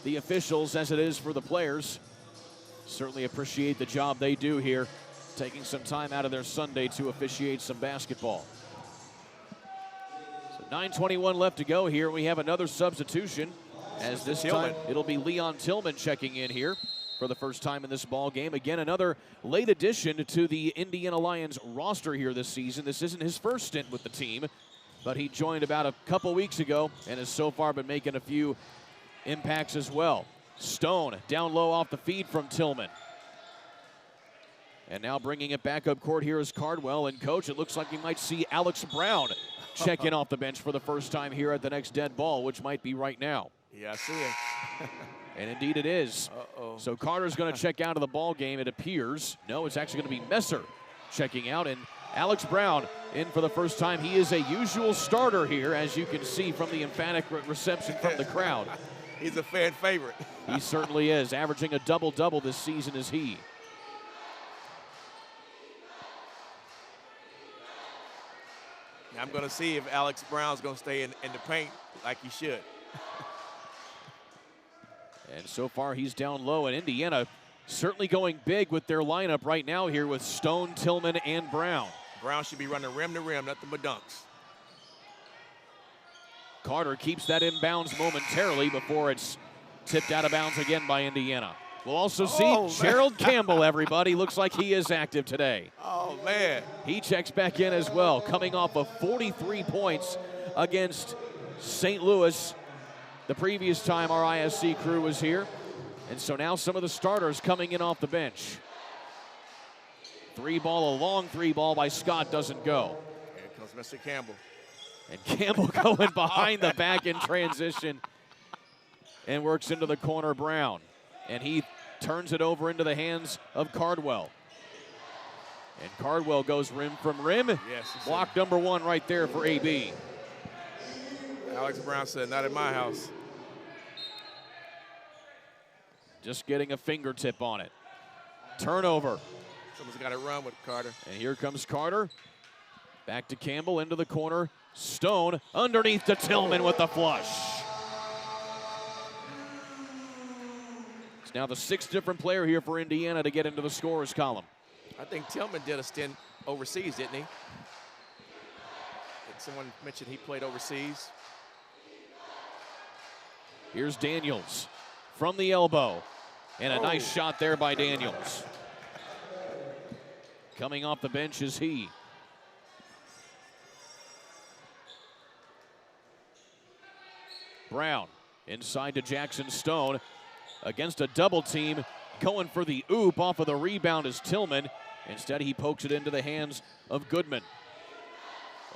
the officials as it is for the players. Certainly appreciate the job they do here, taking some time out of their Sunday to officiate some basketball. So 9:21 left to go here. We have another substitution, as this time it'll be Leon Tillman checking in here for the first time in this ball game. Again, another late addition to the Indiana Lions roster here this season. This isn't his first stint with the team, but he joined about a couple weeks ago and has so far been making a few impacts as well. Stone down low off the feed from Tillman. And now bringing it back up court here is Cardwell. And, Coach, it looks like we might see Alex Brown check in off the bench for the first time here at the next dead ball, which might be right now. Yeah, I see it. And indeed it is. So Carter's going to check out of the ball game, it appears. No, it's actually going to be Messer checking out. And Alex Brown in for the first time. He is a usual starter here, as you can see from the emphatic reception from the crowd. He's a fan favorite. He certainly is. Averaging a double-double this season is he. I'm going to see if Alex Brown's going to stay in the paint like he should. And so far he's down low, and Indiana certainly going big with their lineup right now here with Stone, Tillman, and Brown. Brown should be running rim to rim, nothing but dunks. Carter keeps that inbounds momentarily before it's tipped out of bounds again by Indiana. We'll also see Gerald Campbell, everybody. Looks like he is active today. Oh, man. He checks back in as well, coming off of 43 points against St. Louis the previous time our ISC crew was here. And so now some of the starters coming in off the bench. A long three ball by Scott doesn't go. Here comes Mr. Campbell. And Campbell going behind the back in transition and works into the corner. Brown. And he turns it over into the hands of Cardwell. And Cardwell goes rim from rim. Yes. Block number one right there for AB. Alex Brown said, not in my house. Just getting a fingertip on it. Turnover. Someone's got to run with Carter. And here comes Carter. Back to Campbell, into the corner. Stone underneath to Tillman with the flush. It's now the 6th different player here for Indiana to get into the scorers column. I think Tillman did a stint overseas, didn't he? Someone mentioned he played overseas. Here's Daniels from the elbow. And a nice shot there by Daniels. Coming off the bench is he. Brown inside to Jackson Stone against a double team. Going for the oop off of the rebound is Tillman. Instead, he pokes it into the hands of Goodman.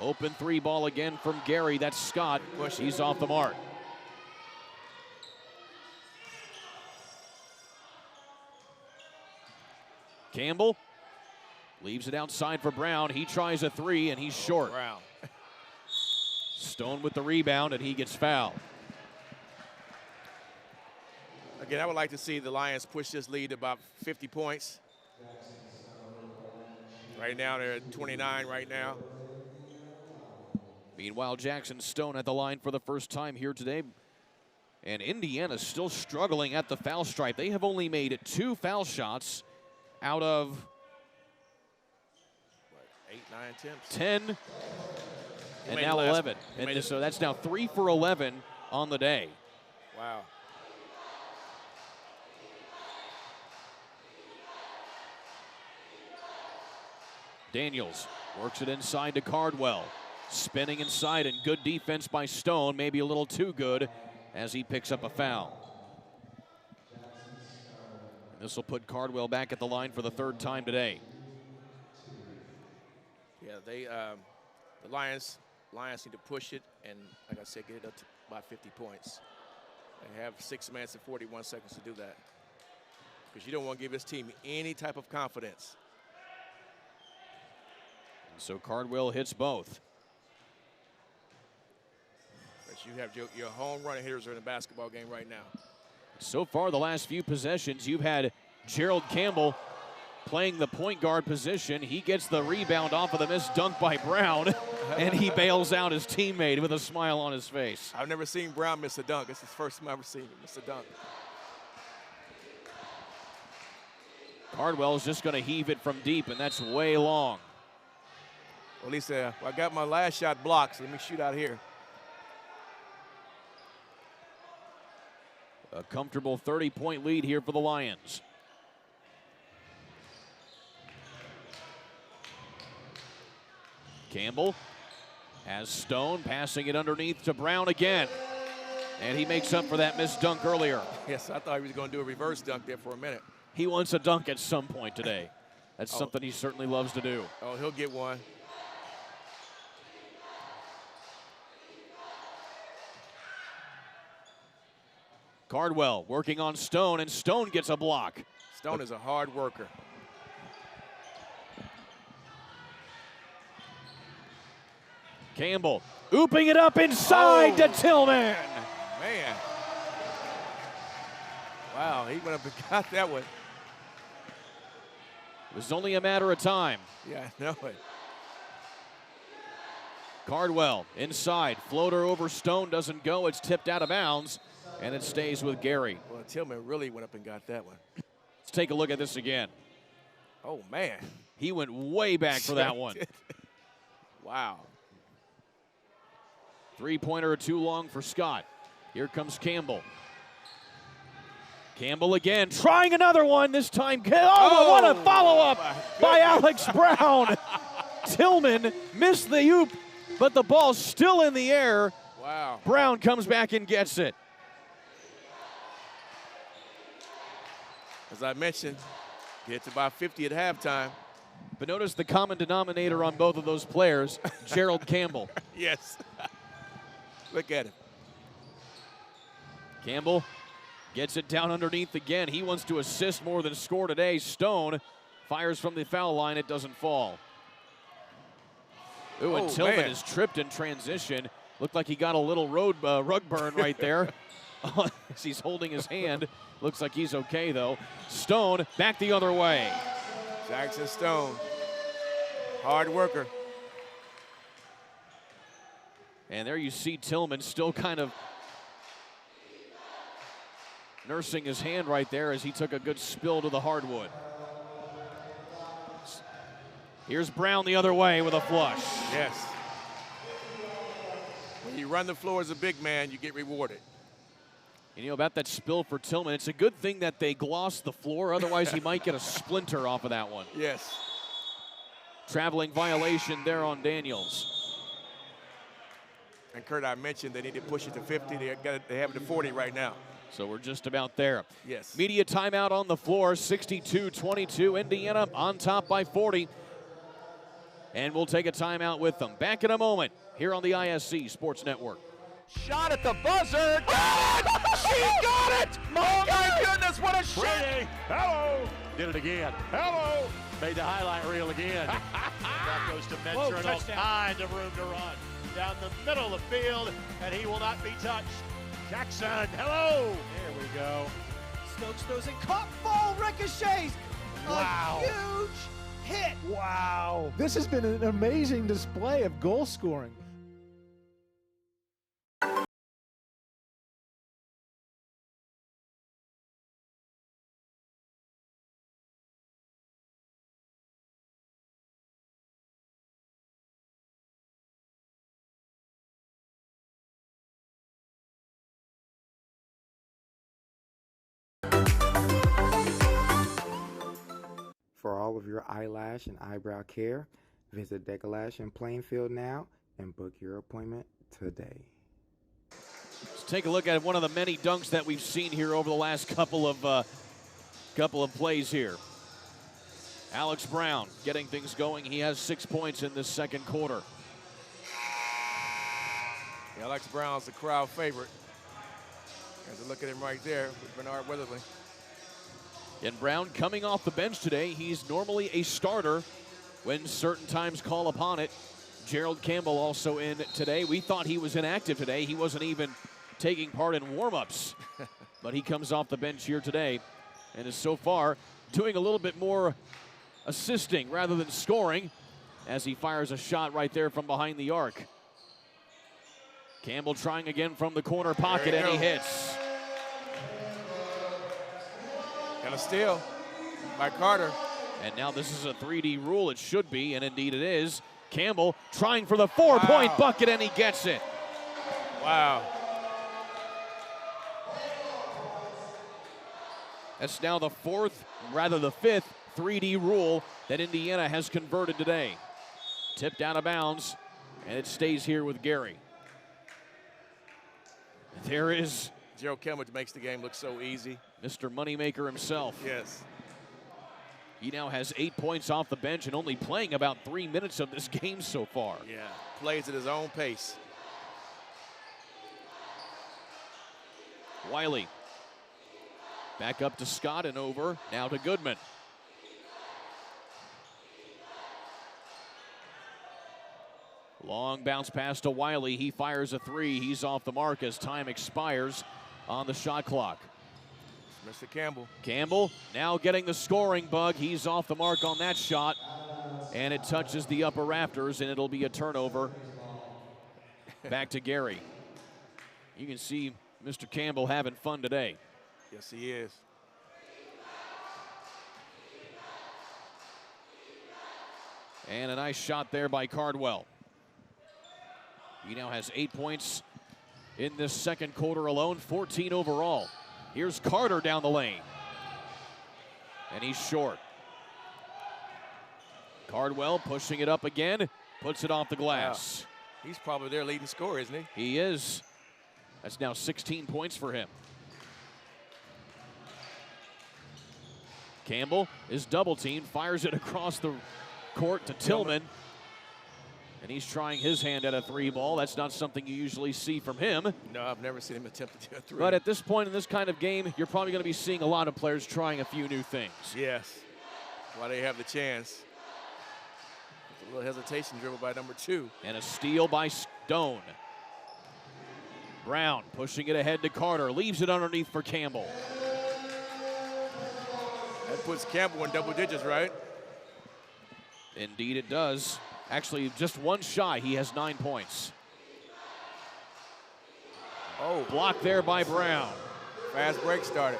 Open 3 ball again from Gary. That's Scott. He's off the mark. Campbell leaves it outside for Brown. He tries a 3 and he's short. Brown. Stone with the rebound and he gets fouled. Again, I would like to see the Lions push this lead to about 50 points. Right now, they're at 29 right now. Meanwhile, Jackson Stone at the line for the first time here today. And Indiana's still struggling at the foul stripe. They have only made 2 foul shots out of 8, 9 attempts. 10 and now 11. And so that's now 3 for 11 on the day. Wow. Daniels works it inside to Cardwell. Spinning inside and good defense by Stone. Maybe a little too good as he picks up a foul. This will put Cardwell back at the line for the 3rd time today. Yeah, the Lions need to push it and, like I said, get it up to about 50 points. They have 6 minutes and 41 seconds to do that. Because you don't want to give this team any type of confidence. And so Cardwell hits both. But you have your home run hitters are in a basketball game right now. So far, the last few possessions, you've had Gerald Campbell playing the point guard position. He gets the rebound off of the missed dunk by Brown, and he bails out his teammate with a smile on his face. I've never seen Brown miss a dunk. It's his first time I've ever seen him miss a dunk. Cardwell's just going to heave it from deep, and that's way long. Well, at least I got my last shot blocked, so let me shoot out here. A comfortable 30-point lead here for the Lions. Campbell has Stone passing it underneath to Brown again. And he makes up for that missed dunk earlier. Yes, I thought he was going to do a reverse dunk there for a minute. He wants a dunk at some point today. That's something he certainly loves to do. Oh, he'll get one. Cardwell working on Stone, and Stone gets a block. Stone is a hard worker. Campbell ooping it up inside to Tillman. Man. Wow, he went up and got that one. It was only a matter of time. Yeah, I know it. Cardwell inside, floater over Stone, doesn't go. It's tipped out of bounds, and it stays with Gary. Well, Tillman really went up and got that one. Let's take a look at this again. Oh, man. He went way back for that one. Wow. 3-pointer too long for Scott. Here comes Campbell. Campbell again, trying another one this time. Oh, what a follow-up by Alex Brown. Tillman missed the oop, but the ball's still in the air. Wow. Brown comes back and gets it. As I mentioned, gets about 50 at halftime. But notice the common denominator on both of those players, Gerald Campbell. Yes. Look at him. Campbell gets it down underneath again. He wants to assist more than score today. Stone fires from the foul line. It doesn't fall. Ooh, and Tillman is tripped in transition. Looked like he got a little rug burn right there. As he's holding his hand. Looks like he's okay, though. Stone back the other way. Jackson Stone, hard worker. And there you see Tillman still kind of nursing his hand right there as he took a good spill to the hardwood. Here's Brown the other way with a flush. Yes. When you run the floor as a big man, you get rewarded. And you know about that spill for Tillman, it's a good thing that they glossed the floor, otherwise he might get a splinter off of that one. Yes. Traveling violation there on Daniels. And Kurt, I mentioned they need to push it to 50. They have it to 40 right now. So we're just about there. Yes. Media timeout on the floor, 62-22. Indiana on top by 40. And we'll take a timeout with them. Back in a moment here on the ISC Sports Network. Shot at the buzzer. She got it! Oh my goodness, what a shot! Hello. Did it again. Hello. Made the highlight reel again. That goes to Mentor and all kinds of room to run. Down the middle of the field, and he will not be touched. Jackson, hello! There we go. Stokes throws it, caught, ball ricochets. Wow. A huge hit. Wow. This has been an amazing display of goal scoring. For all of your eyelash and eyebrow care, visit Decalash in Plainfield now and book your appointment today. Let's take a look at one of the many dunks that we've seen here over the last couple of plays here. Alex Brown getting things going. He has 6 points in this second quarter. Yeah, Alex Brown's the crowd favorite. As a look at him right there with Bernard Weatherly. And Brown coming off the bench today. He's normally a starter when certain times call upon it. Gerald Campbell also in today. We thought he was inactive today. He wasn't even taking part in warm-ups. But he comes off the bench here today and is so far doing a little bit more assisting rather than scoring as he fires a shot right there from behind the arc. Campbell trying again from the corner pocket, and he hits. Got a steal by Carter. And now this is a 3D rule. It should be, and indeed it is. Campbell trying for the four-point bucket, and he gets it. Wow. That's now the fifth 3D rule that Indiana has converted today. Tipped out of bounds, and it stays here with Gary. There is Gerald Campbell makes the game look so easy. Mr. Moneymaker himself. Yes. He now has 8 points off the bench and only playing about 3 minutes of this game so far. Yeah, plays at his own pace. Wiley. Back up to Scott and over. Now to Goodman. Long bounce pass to Wiley. He fires a three. He's off the mark as time expires on the shot clock. Mr. Campbell. Campbell now getting the scoring bug. He's off the mark on that shot. And it touches the upper rafters, and it'll be a turnover. Back to Gary. You can see Mr. Campbell having fun today. Yes, he is. And a nice shot there by Cardwell. He now has 8 points in this second quarter alone, 14 overall. Here's Carter down the lane. And he's short. Cardwell pushing it up again, puts it off the glass. Wow. He's probably their leading scorer, isn't he? He is. That's now 16 points for him. Campbell is double teamed, fires it across the court to Tillman. And he's trying his hand at a three ball. That's not something you usually see from him. No, I've never seen him attempt to do a three. But at this point in this kind of game, you're probably going to be seeing a lot of players trying a few new things. Yes, while they have the chance. With a little hesitation dribble by number 2. And a steal by Stone. Brown pushing it ahead to Carter, leaves it underneath for Campbell. That puts Campbell in double digits, right? Indeed it does. Actually, just one shy. He has 9 points. Oh. Blocked there by Brown. Fast break started.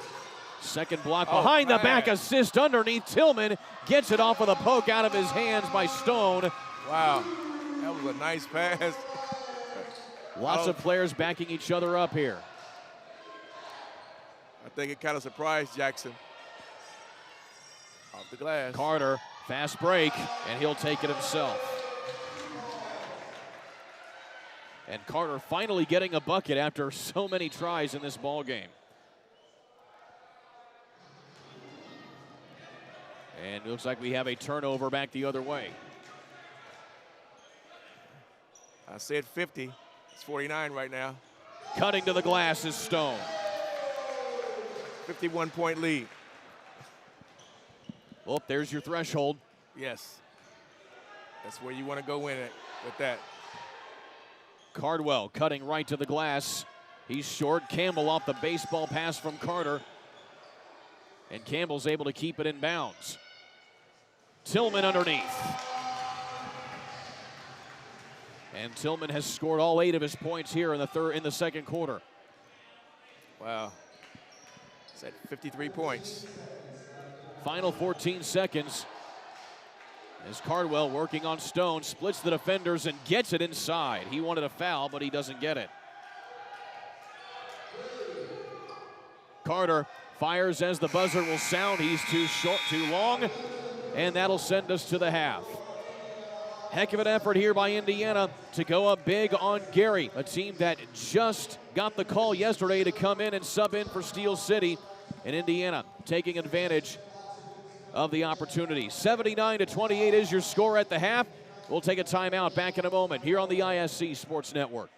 Second block behind the back assist underneath. Tillman gets it off of the poke out of his hands by Stone. Wow, that was a nice pass. Lots of players backing each other up here. I think it kind of surprised Jackson. Off the glass. Carter, fast break, and he'll take it himself. And Carter finally getting a bucket after so many tries in this ball game. And it looks like we have a turnover back the other way. I said 50. It's 49 right now. Cutting to the glass is Stone. 51-point lead. Well, there's your threshold. Yes. That's where you want to go in it with that. Cardwell cutting right to the glass. He's short. Campbell off the baseball pass from Carter. And Campbell's able to keep it in bounds. Tillman underneath. And Tillman has scored all 8 of his points here in the second quarter. Wow. It's at 53 points. Final 14 seconds. As Cardwell working on Stone, splits the defenders and gets it inside. He wanted a foul, but he doesn't get it. Carter fires as the buzzer will sound. He's too short, too long, and that'll send us to the half. Heck of an effort here by Indiana to go up big on Gary, a team that just got the call yesterday to come in and sub in for Steel City. And Indiana taking advantage of the opportunity. 79-28 is your score at the half. We'll take a timeout back in a moment here on the ISC Sports Network.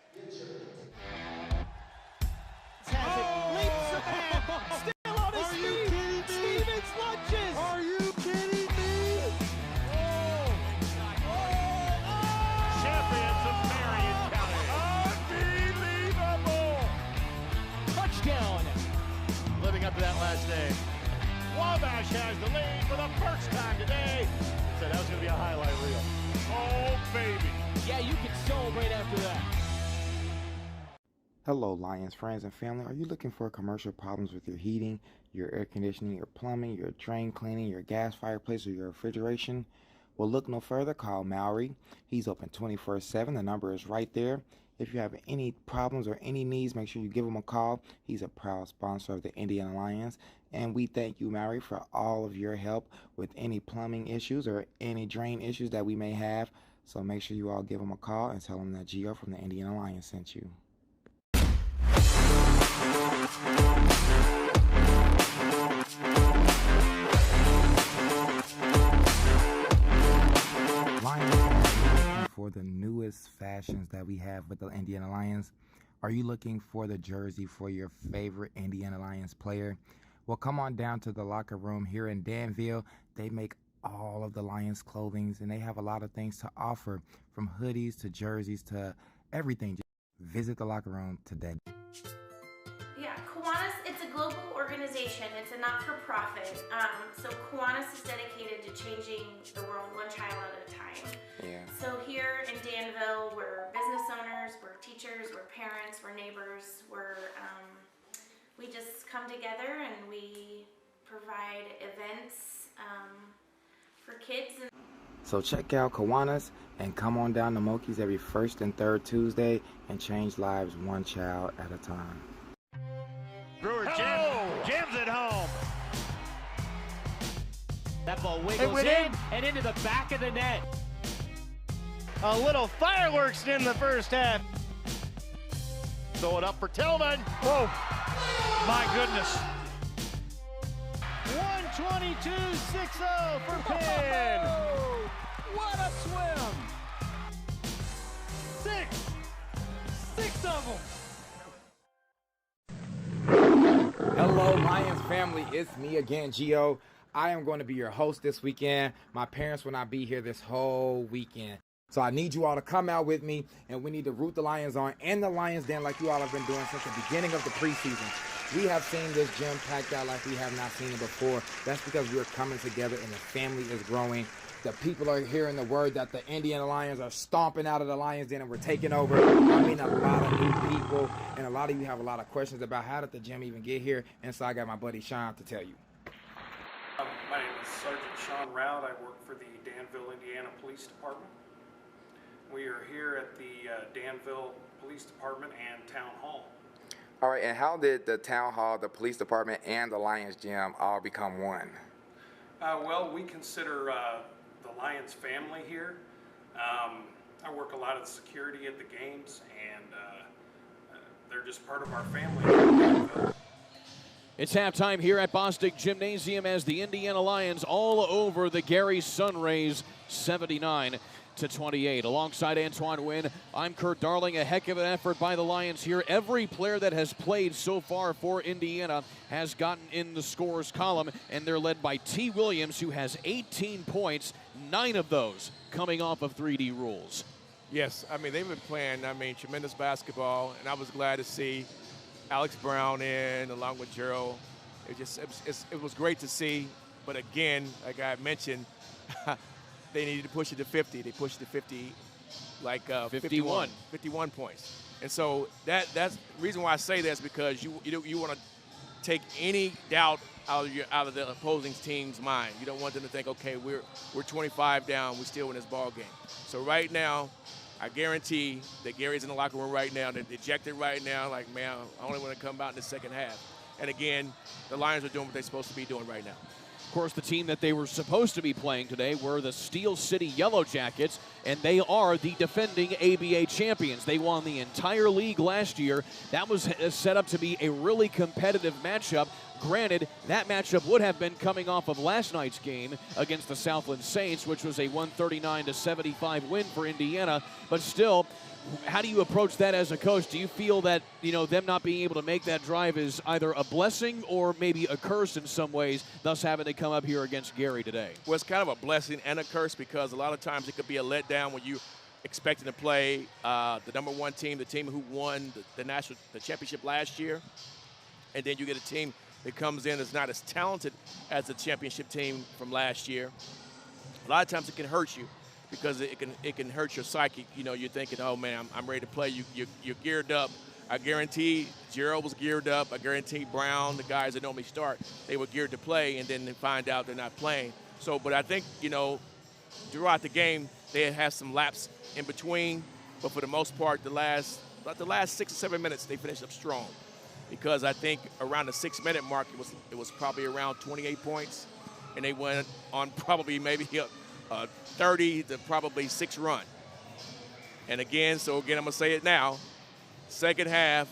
That last day. Wabash has the lead for the first time today. Said that was going to be a highlight reel. Oh, baby. Yeah, you can celebrate after that. Hello, Lyons friends and family. Are you looking for commercial problems with your heating, your air conditioning, your plumbing, your drain cleaning, your gas fireplace, or your refrigeration? Well, look no further. Call Maury. He's open 24/7. The number is right there. If you have any problems or any needs, make sure you give him a call. He's a proud sponsor of the Indiana Lions. And we thank you, Maury, for all of your help with any plumbing issues or any drain issues that we may have. So make sure you all give him a call and tell him that Gio from the Indiana Lions sent you. For the newest fashions that we have with the Indiana Lions. Are you looking for the jersey for your favorite Indiana Lions player? Well, come on down to the locker room here in Danville. They make all of the Lions clothing, and they have a lot of things to offer, from hoodies to jerseys to everything. Just visit the locker room today. Yeah, Kiwanis, it's a global organization. It's a not-for-profit. So Kiwanis is dedicated to changing the world one child at a time. Yeah. So here in Danville, we're business owners, we're teachers, we're parents, we're neighbors, we just come together and we provide events for kids. So check out Kiwanis and come on down to Moki's every first and third Tuesday and change lives one child at a time. Brewer jams it home. That ball wiggles in and into the back of the net. A little fireworks in the first half. Throw it up for Tillman. Whoa, my goodness. 122-6-0 for Penn. What a swim. Six of them. Hello, Lions family. It's me again, Gio. I am going to be your host this weekend. My parents will not be here this whole weekend. So I need you all to come out with me, and we need to root the Lions on and the Lions Den like you all have been doing since the beginning of the preseason. We have seen this gym packed out like we have not seen it before. That's because we're coming together and the family is growing. The people are hearing the word that the Indiana Lions are stomping out of the Lions Den and we're taking over. I mean, a lot of new people, and a lot of you have a lot of questions about how did the gym even get here. And so I got my buddy Sean to tell you. My name is Sergeant Sean Rout. I work for the Danville, Indiana Police Department. We are here at the Danville Police Department and Town Hall. All right, and how did the Town Hall, the Police Department, and the Lions Gym all become one? Well, we consider the Lions family here. I work a lot of the security at the games, and they're just part of our family. It's halftime here at Bostic Gymnasium as the Indiana Lions all over the Gary Sunrays, 79-28. Alongside Antoine Wynn, I'm Kurt Darling. A heck of an effort by the Lions here. Every player that has played so far for Indiana has gotten in the scores column, and they're led by T. Williams, who has 18 points, 9 of those coming off of 3D rules. Yes, I mean, they've been playing, tremendous basketball, and I was glad to see Alex Brown in, along with Gerald. It was great to see, but again, like I mentioned, they needed to push it to 50. They pushed it to 50, like 51 points. And so that's the reason why I say that is because you want to take any doubt out of the opposing team's mind. You don't want them to think, okay, we're 25 down, we still win this ball game. So right now, I guarantee that Gary's in the locker room right now. They're dejected right now, like, man, I only want to come out in the second half. And again, the Lions are doing what they're supposed to be doing right now. Of course, the team that they were supposed to be playing today were the Steel City Yellow Jackets, and they are the defending ABA champions. They won the entire league last year. That was set up to be a really competitive matchup. Granted, that matchup would have been coming off of last night's game against the Southland Saints, which was a 139-75 win for Indiana. But still, how do you approach that as a coach? Do you feel that, them not being able to make that drive is either a blessing or maybe a curse in some ways, thus having to come up here against Gary today? Well, it's kind of a blessing and a curse because a lot of times it could be a letdown when you expecting to play the number one team, the team who won the championship last year, and then you get a team that comes in that's not as talented as the championship team from last year. A lot of times it can hurt you because it can hurt your psyche. You're thinking, oh man, I'm ready to play. You're geared up. I guarantee Gerald was geared up. I guarantee Brown, the guys that normally start, they were geared to play, and then they find out they're not playing. So, but I think, throughout the game, they had some laps in between, but for the most part, the last 6 or 7 minutes, they finished up strong. Because I think around the 6-minute mark, it was probably around 28 points, and they went on probably maybe a 30 to probably 6 run. And again, I'm gonna say it now. Second half,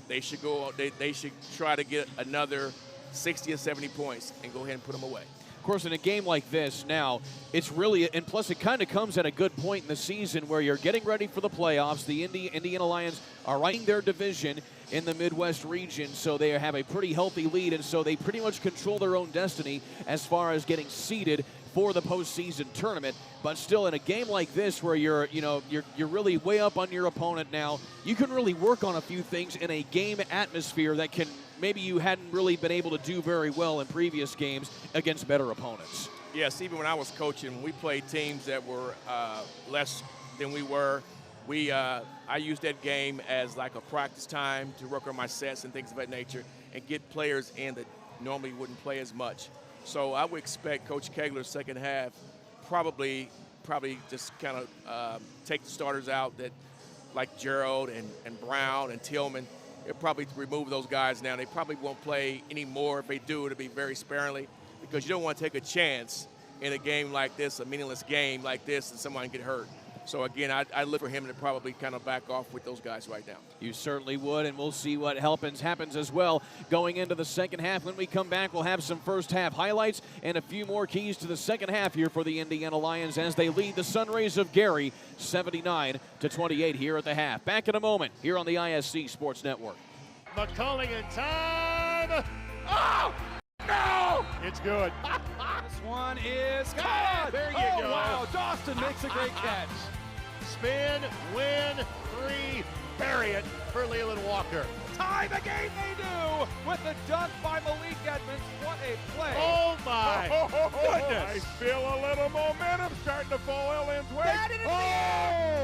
they should go. They should try to get another 60 or 70 points and go ahead and put them away. Of course, in a game like this now, it's really, and plus it kind of comes at a good point in the season where you're getting ready for the playoffs. The Indiana Lions are running their division in the Midwest region, so they have a pretty healthy lead, and so they pretty much control their own destiny as far as getting seeded for the postseason tournament. But still, in a game like this where you're really way up on your opponent now, you can really work on a few things in a game atmosphere that can maybe you hadn't really been able to do very well in previous games against better opponents. Yes, even when I was coaching, we played teams that were less than we were. I used that game as like a practice time to work on my sets and things of that nature and get players in that normally wouldn't play as much. So I would expect Coach Kegler's second half probably just kind of take the starters out that like Gerald and Brown and Tillman. They'll probably remove those guys now. They probably won't play anymore. If they do, it'll be very sparingly because you don't want to take a chance in a game like this, a meaningless game like this, and someone get hurt. So, again, I'd look for him to probably kind of back off with those guys right now. You certainly would, and we'll see what happens as well going into the second half. When we come back, we'll have some first-half highlights and a few more keys to the second half here for the Indiana Lions as they lead the Sunrays of Gary 79-28 here at the half. Back in a moment here on the ISC Sports Network. McCulling in time. Oh, no! It's good. This one is good. There you go. Wow, Dawson makes a great catch. Spin, win, 3, bury it for Leland Walker. Tie the game they do with the dunk by Malik Edmonds. What a play. Oh, my goodness. I feel a little momentum starting to fall Lyons' way. That is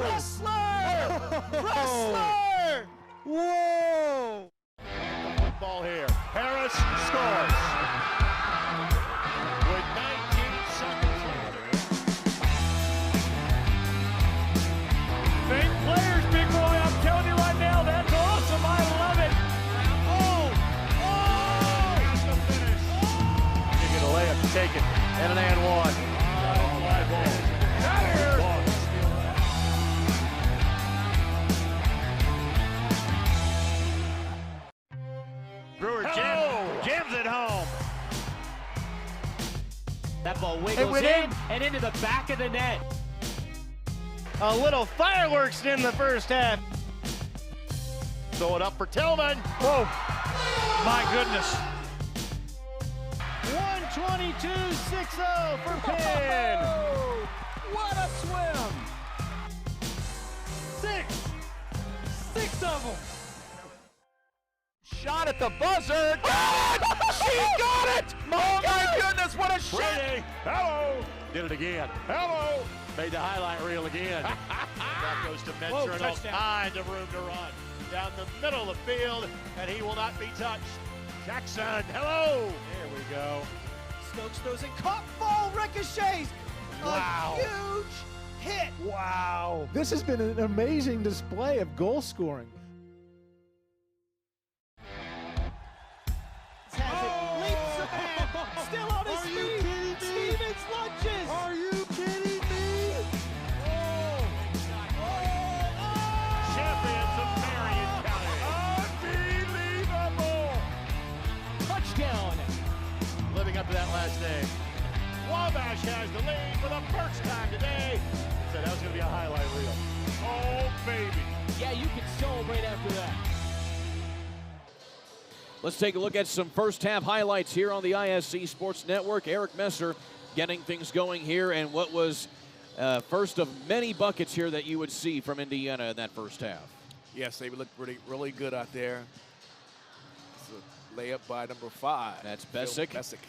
Wrestler! Wrestler! Whoa! Ball here. Harris scores. With 19 seconds left. Fake players, big boy. I'm telling you right now, that's awesome. I love it. Got the finish. You get a layup taken and an and one. Brewer jams it home. That ball wiggles in and into the back of the net. A little fireworks in the first half. Throw it up for Tillman. Whoa. My goodness. 122-6-0 for Penn. What a swim. Six of them. Shot at the buzzer. She got it. Oh, my goodness. What a shot. Hello. Did it again. Hello. Made the highlight reel again. That goes to Menser and all kinds of room to run. Down the middle of the field, and he will not be touched. Jackson, hello. There we go. Stokes throws it. Caught ball ricochets. Wow. A huge hit. Wow. This has been an amazing display of goal scoring. Leaps the man. Still on his feet. Stevens lunges. Are you kidding me? Champions of Marion County. Unbelievable. Touchdown. Living up to that last name. Wabash has the lead for the first time today. So that was going to be a highlight reel. Oh, baby. Yeah, you can celebrate after that. Let's take a look at some first half highlights here on the ISC Sports Network. Eric Messer getting things going here, and what was first of many buckets here that you would see from Indiana in that first half. Yes, they looked really good out there. It's a layup by number 5. That's Bessick. Bessick.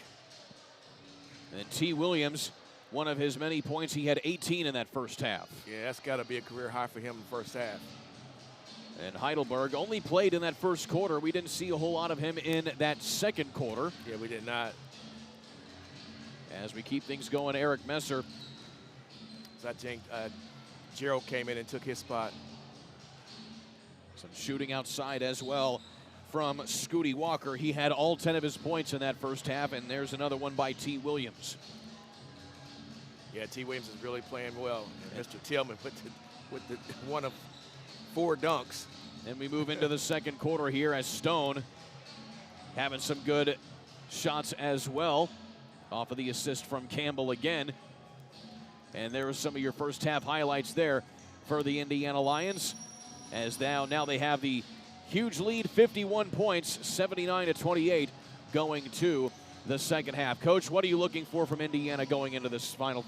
And then T. Williams, one of his many points, he had 18 in that first half. Yeah, that's got to be a career high for him in the first half. And Heidelberg only played in that first quarter. We didn't see a whole lot of him in that second quarter. Yeah, we did not. As we keep things going, Eric Messer. So I think Gerald came in and took his spot. Some shooting outside as well from Scooty Walker. He had all 10 of his points in that first half, and there's another one by T. Williams. Yeah, T. Williams is really playing well. And Mr. Tillman with the one of 4 dunks. And we move into the second quarter here as Stone having some good shots as well off of the assist from Campbell again. And there are some of your first half highlights there for the Indiana Lions, as now they have the huge lead, 51 points, 79-28 going to the second half. Coach, what are you looking for from Indiana going into these final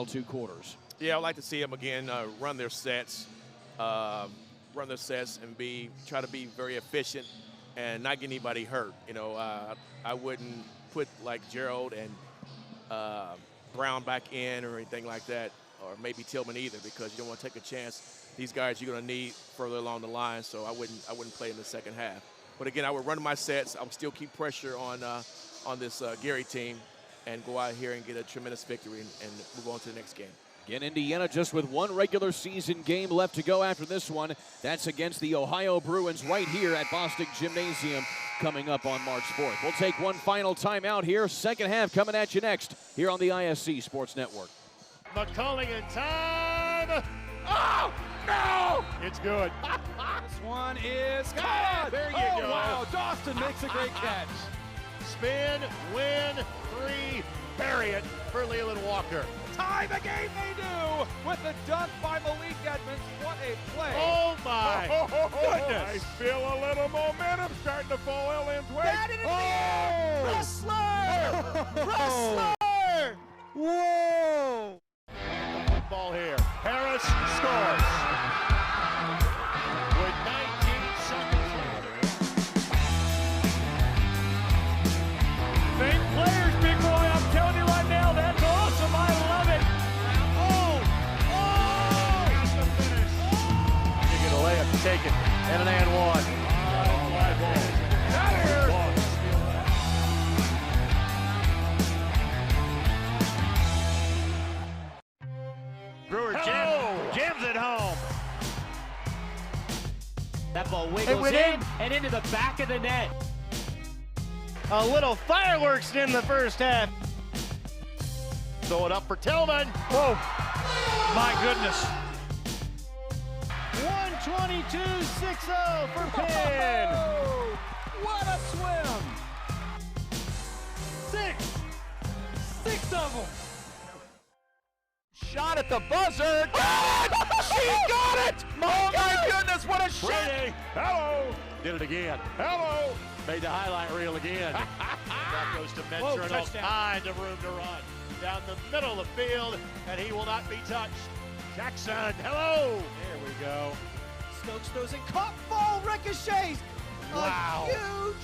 2 quarters? Yeah, I'd like to see them again run their sets and try to be very efficient and not get anybody hurt. You know, I wouldn't put like Gerald and Brown back in or anything like that, or maybe Tillman either, because you don't want to take a chance. These guys you're going to need further along the line, so I wouldn't play in the second half. But again, I would run my sets. I would still keep pressure on this Gary team and go out here and get a tremendous victory and move on to the next game. Again, Indiana just with one regular season game left to go after this one. That's against the Ohio Bruins right here at Bostic Gymnasium coming up on March 4th. We'll take one final timeout here. Second half coming at you next here on the ISC Sports Network. McCulling in time. Oh, no! It's good. This one is caught. There you go. Wow, Dawson makes a great catch. Spin, win, 3, bury it for Leland Walker. Tie the game they do with the dunk by Malik Edmonds. What a play. Oh, my goodness. I feel a little momentum starting to fall Lyons' way. That is Wrestler! Wrestler! Whoa! Ball here. Harris scores. With 19 seconds left. elbow wiggles in and into the back of the net. A little fireworks in the first half. Throw it up for Tillman. Whoa. My goodness. 122.60 for Penn. Oh, what a swim. Six of them. Shot at the buzzer. She got it! Oh my goodness, what a shot! Hello. Did it again. Hello. Made the highlight reel again. That goes to Mentor. All kinds of room to run. Down the middle of the field, and he will not be touched. Jackson, hello. There we go. Stokes throws it, caught, ball ricochets. Wow. A huge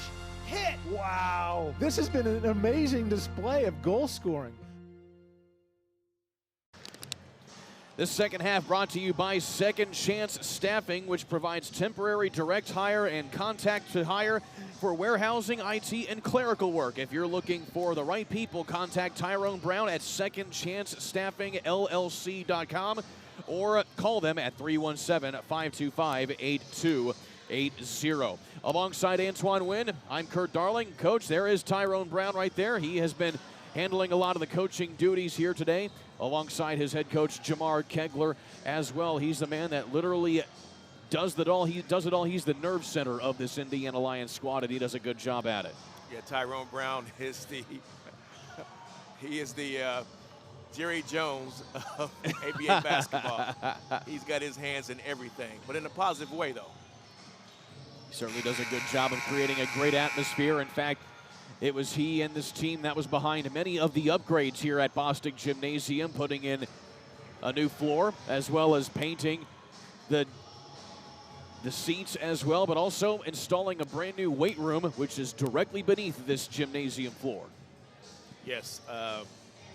hit. Wow. This has been an amazing display of goal scoring. This second half brought to you by Second Chance Staffing, which provides temporary direct hire and contract to hire for warehousing, IT, and clerical work. If you're looking for the right people, contact Tyrone Brown at secondchancestaffingllc.com or call them at 317-525-8280. Alongside Antoine Wynn, I'm Kurt Darling. Coach, there is Tyrone Brown right there. He has been handling a lot of the coaching duties here today, alongside his head coach, Jamar Kegler, as well. He's the man that literally does it all. He does it all. He's the nerve center of this Indiana Lions squad, and he does a good job at it. Yeah, Tyrone Brown is the Jerry Jones of ABA basketball. He's got his hands in everything, but in a positive way, though. He certainly does a good job of creating a great atmosphere. In fact, it was he and this team that was behind many of the upgrades here at Bostic Gymnasium, putting in a new floor as well as painting the seats as well, but also installing a brand new weight room, which is directly beneath this gymnasium floor. Yes,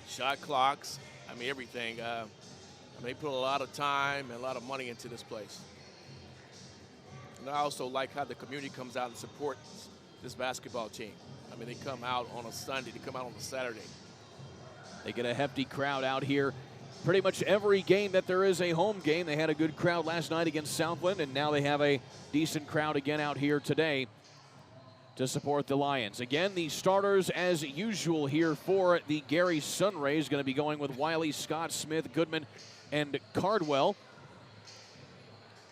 shot clocks, I mean everything. They put a lot of time and a lot of money into this place. And I also like how the community comes out and supports this basketball team. I mean, they come out on a Sunday, they come out on a Saturday. They get a hefty crowd out here. Pretty much every game that there is a home game. They had a good crowd last night against Southland, and now they have a decent crowd again out here today to support the Lions. Again, the starters as usual here for the Gary Sunrays, going to be going with Wiley, Scott, Smith, Goodman, and Cardwell.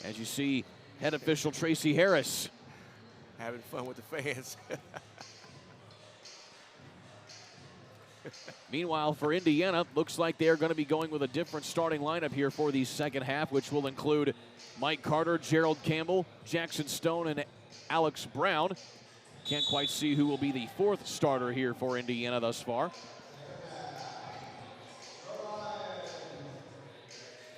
As you see, head official Tracy Harris having fun with the fans. Meanwhile, for Indiana, looks like they're going to be going with a different starting lineup here for the second half, which will include Mike Carter, Gerald Campbell, Jackson Stone, and Alex Brown. Can't quite see who will be the fourth starter here for Indiana thus far.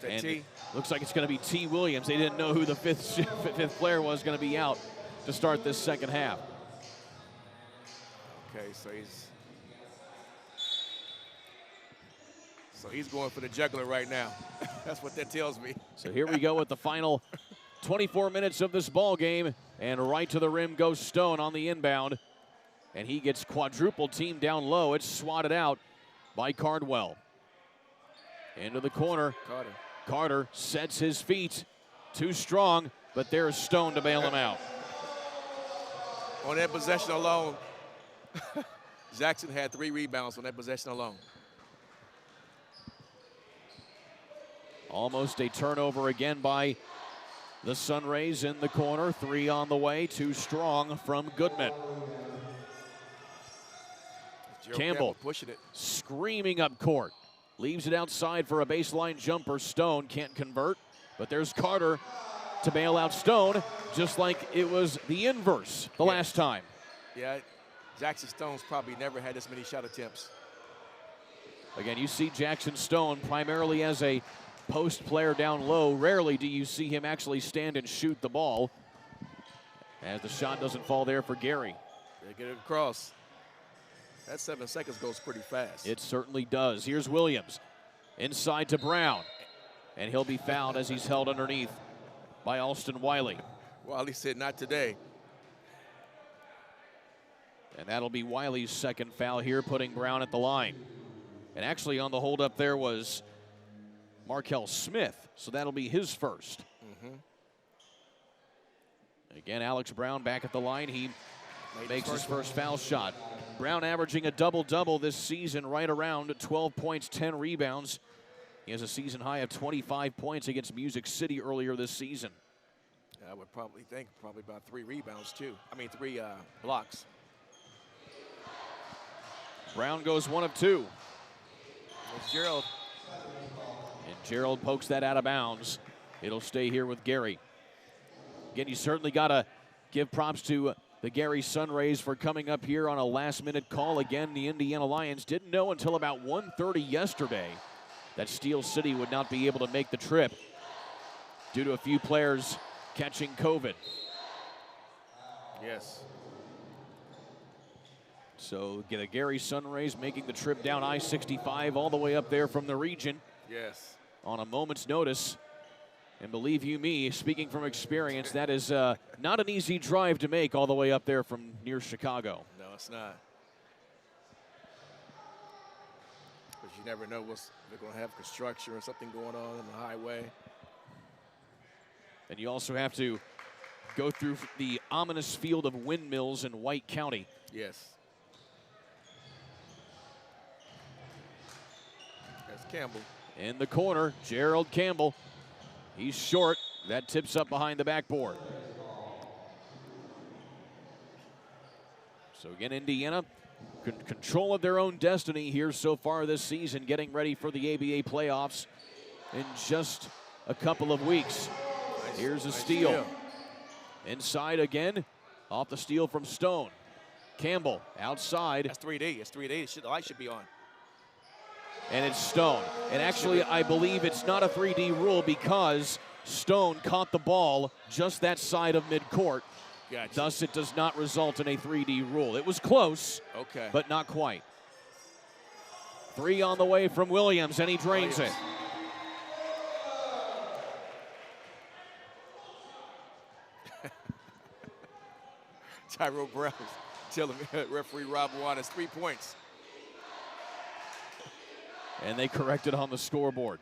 And looks like it's going to be T. Williams. They didn't know who the fifth player was going to be out to start this second half. Okay, so he's going for the jugular right now. That's what that tells me. So here we go with the final 24 minutes of this ball game, and right to the rim goes Stone on the inbound, and he gets quadruple teamed down low. It's swatted out by Cardwell. Into the corner. Carter sets his feet. Too strong, but there's Stone to bail him out. On that possession alone, Jackson had 3 rebounds on that possession alone. Almost a turnover again by the Sunrays in the corner. 3 on the way, too strong from Goodman. Campbell pushing it, screaming up court. Leaves it outside for a baseline jumper. Stone can't convert, but there's Carter to bail out Stone, just like it was the inverse the last time. Yeah, Jackson Stone's probably never had this many shot attempts. Again, you see Jackson Stone primarily as a post player down low. Rarely do you see him actually stand and shoot the ball, as the shot doesn't fall there for Gary. They get it across. That 7 seconds goes pretty fast. It certainly does. Here's Williams inside to Brown, and he'll be fouled as he's held underneath by Alston Wiley. Wiley said not today. And that'll be Wiley's second foul here, putting Brown at the line. And actually on the hold up there was Markel Smith, so that'll be his first. Again, Alex Brown back at the line. He makes his first foul shot. Brown averaging a double-double this season, right around 12 points, 10 rebounds. He has a season high of 25 points against Music City earlier this season. I would probably think about 3 rebounds too. I mean 3 blocks. Brown goes 1 of 2. There's Gerald. And Gerald pokes that out of bounds. It'll stay here with Gary. Again, you certainly got to give props to the Gary Sunrays for coming up here on a last-minute call. Again, the Indiana Lions didn't know until about 1:30 yesterday that Steel City would not be able to make the trip due to a few players catching COVID. Yes. So the Gary Sunrays making the trip down I-65 all the way up there from the region. Yes. On a moment's notice. And believe you me, speaking from experience, that is not an easy drive to make all the way up there from near Chicago. No, it's not. But you never know what's they're going to have construction or something going on the highway. And you also have to go through the ominous field of windmills in White County. Yes. That's Campbell. In the corner, Gerald Campbell. He's short. That tips up behind the backboard. So again, Indiana, control of their own destiny here so far this season, getting ready for the ABA playoffs in just a couple of weeks. Here's a steal. Inside again, off the steal from Stone. Campbell outside. That's 3D. It's 3D. The light should be on. And it's Stone. And actually, I believe it's not a 3D rule because Stone caught the ball just that side of midcourt. Gotcha. Thus, it does not result in a 3D rule. It was close, okay, but not quite. 3 on the way from Williams, and he drains it. Tyrell Brown telling me referee Rob Waters 3 points. And they correct it on the scoreboard.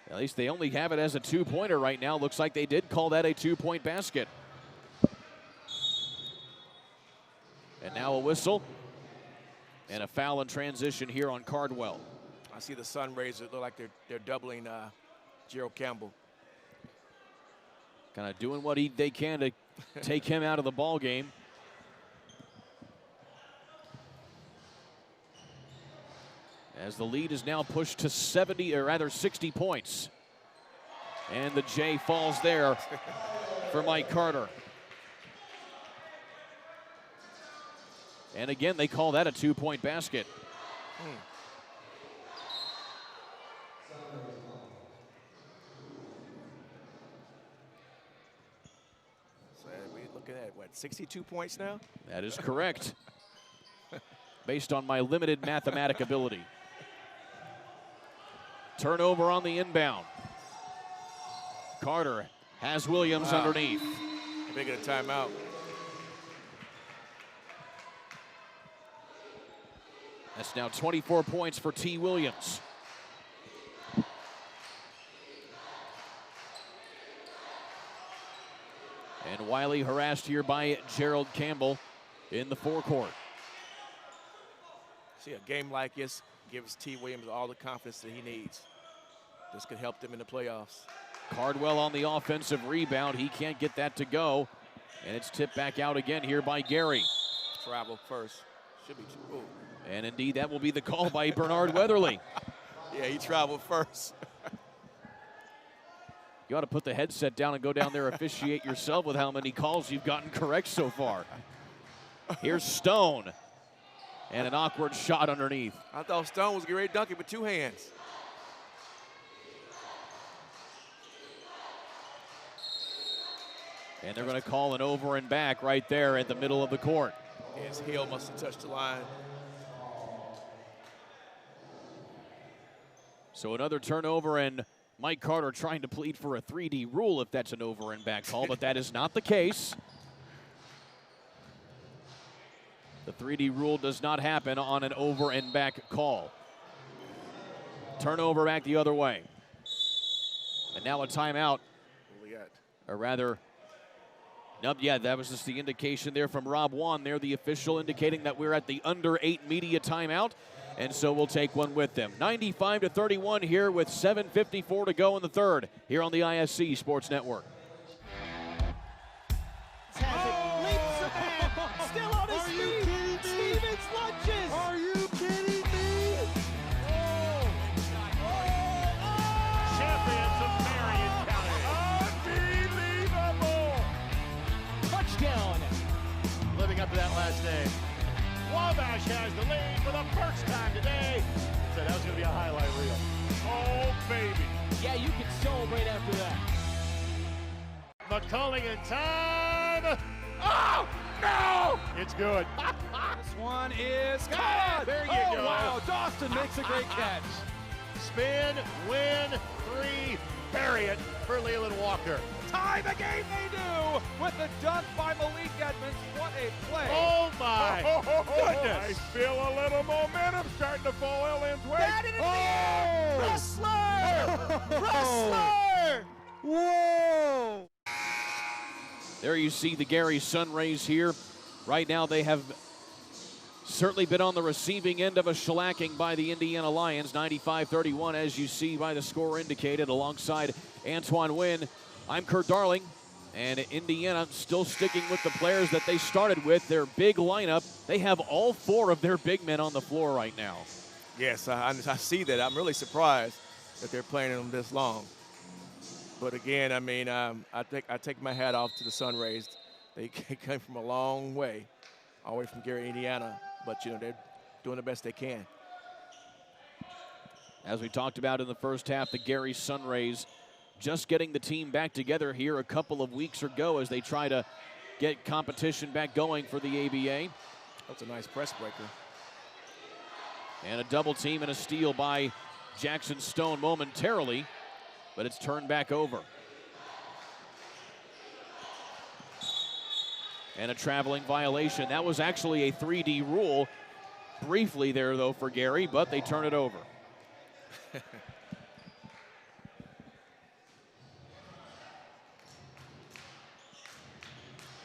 At least they only have it as a 2-pointer right now. Looks like they did call that a 2-point basket. And now a whistle. And a foul in transition here on Cardwell. I see the Sunrays look like they're doubling Gerald Campbell. Kind of doing what they can to take him out of the ball game. As the lead is now pushed to 60 points. And the J falls there for Mike Carter. And again, they call that a 2-point basket. So we're looking at, what, 62 points now? That is correct. Based on my limited mathematic ability. Turnover on the inbound. Carter has Williams underneath. Big of a timeout. That's now 24 points for T. Williams. And Wiley harassed here by Gerald Campbell in the forecourt. See, a game like this gives T. Williams all the confidence that he needs. This could help them in the playoffs. Cardwell on the offensive rebound. He can't get that to go. And it's tipped back out again here by Gary. Travel first. Should be. Ooh. And indeed, that will be the call by Bernard Weatherly. Yeah, he traveled first. You ought to put the headset down and go down there officiate yourself with how many calls you've gotten correct so far. Here's Stone. And an awkward shot underneath. I thought Stone was getting ready to dunk it with 2 hands. And they're going to call an over and back right there at the middle of the court. His heel must have touched the line. So another turnover, and Mike Carter trying to plead for a 3D rule if that's an over and back call, but that is not the case. The 3D rule does not happen on an over and back call. Turnover back the other way. And now a timeout. What we got? Or rather, nope, yeah, that was just the indication there from Rob Wan there, the official indicating that we're at the under 8 media timeout. And so we'll take one with them. 95-31 here with 7:54 to go in the third here on the ISC Sports Network. Leaps the man, still on his feet. Stevens lunges. Are you kidding me? Champions of Marion County. Unbelievable! Touchdown. Living up to that last name. Wabash has the lead for the first time today. So that was going to be a highlight reel. Oh, baby. Yeah, you can celebrate after that. McCulling in time. Oh, no! It's good. This one is caught. There you oh, go. Wow, Dawson makes a great catch. Spin, win, 3, bury it for Leland Walker. Tie the game they do with the dunk by Malik Edmonds. What a play. Oh, my goodness. I feel a little momentum starting to fall Lyons' way. That in the Wrestler! Whoa! There you see the Gary Sunrays here. Right now they have certainly been on the receiving end of a shellacking by the Indiana Lions, 95-31, as you see by the score indicated, alongside Antoine Wynn. I'm Kurt Darling, and Indiana still sticking with the players that they started with, their big lineup. They have all 4 of their big men on the floor right now. Yes, I see that. I'm really surprised that they're playing them this long. But again, I mean, I take my hat off to the Sunrays. They came from a long way, all the way from Gary, Indiana. But, you know, they're doing the best they can. As we talked about in the first half, the Gary Sunrays just getting the team back together here a couple of weeks ago as they try to get competition back going for the ABA. That's a nice press breaker. And a double team and a steal by Jackson Stone momentarily, but it's turned back over. And a traveling violation. That was actually a 3D rule briefly there, though, for Gary, but they turn it over.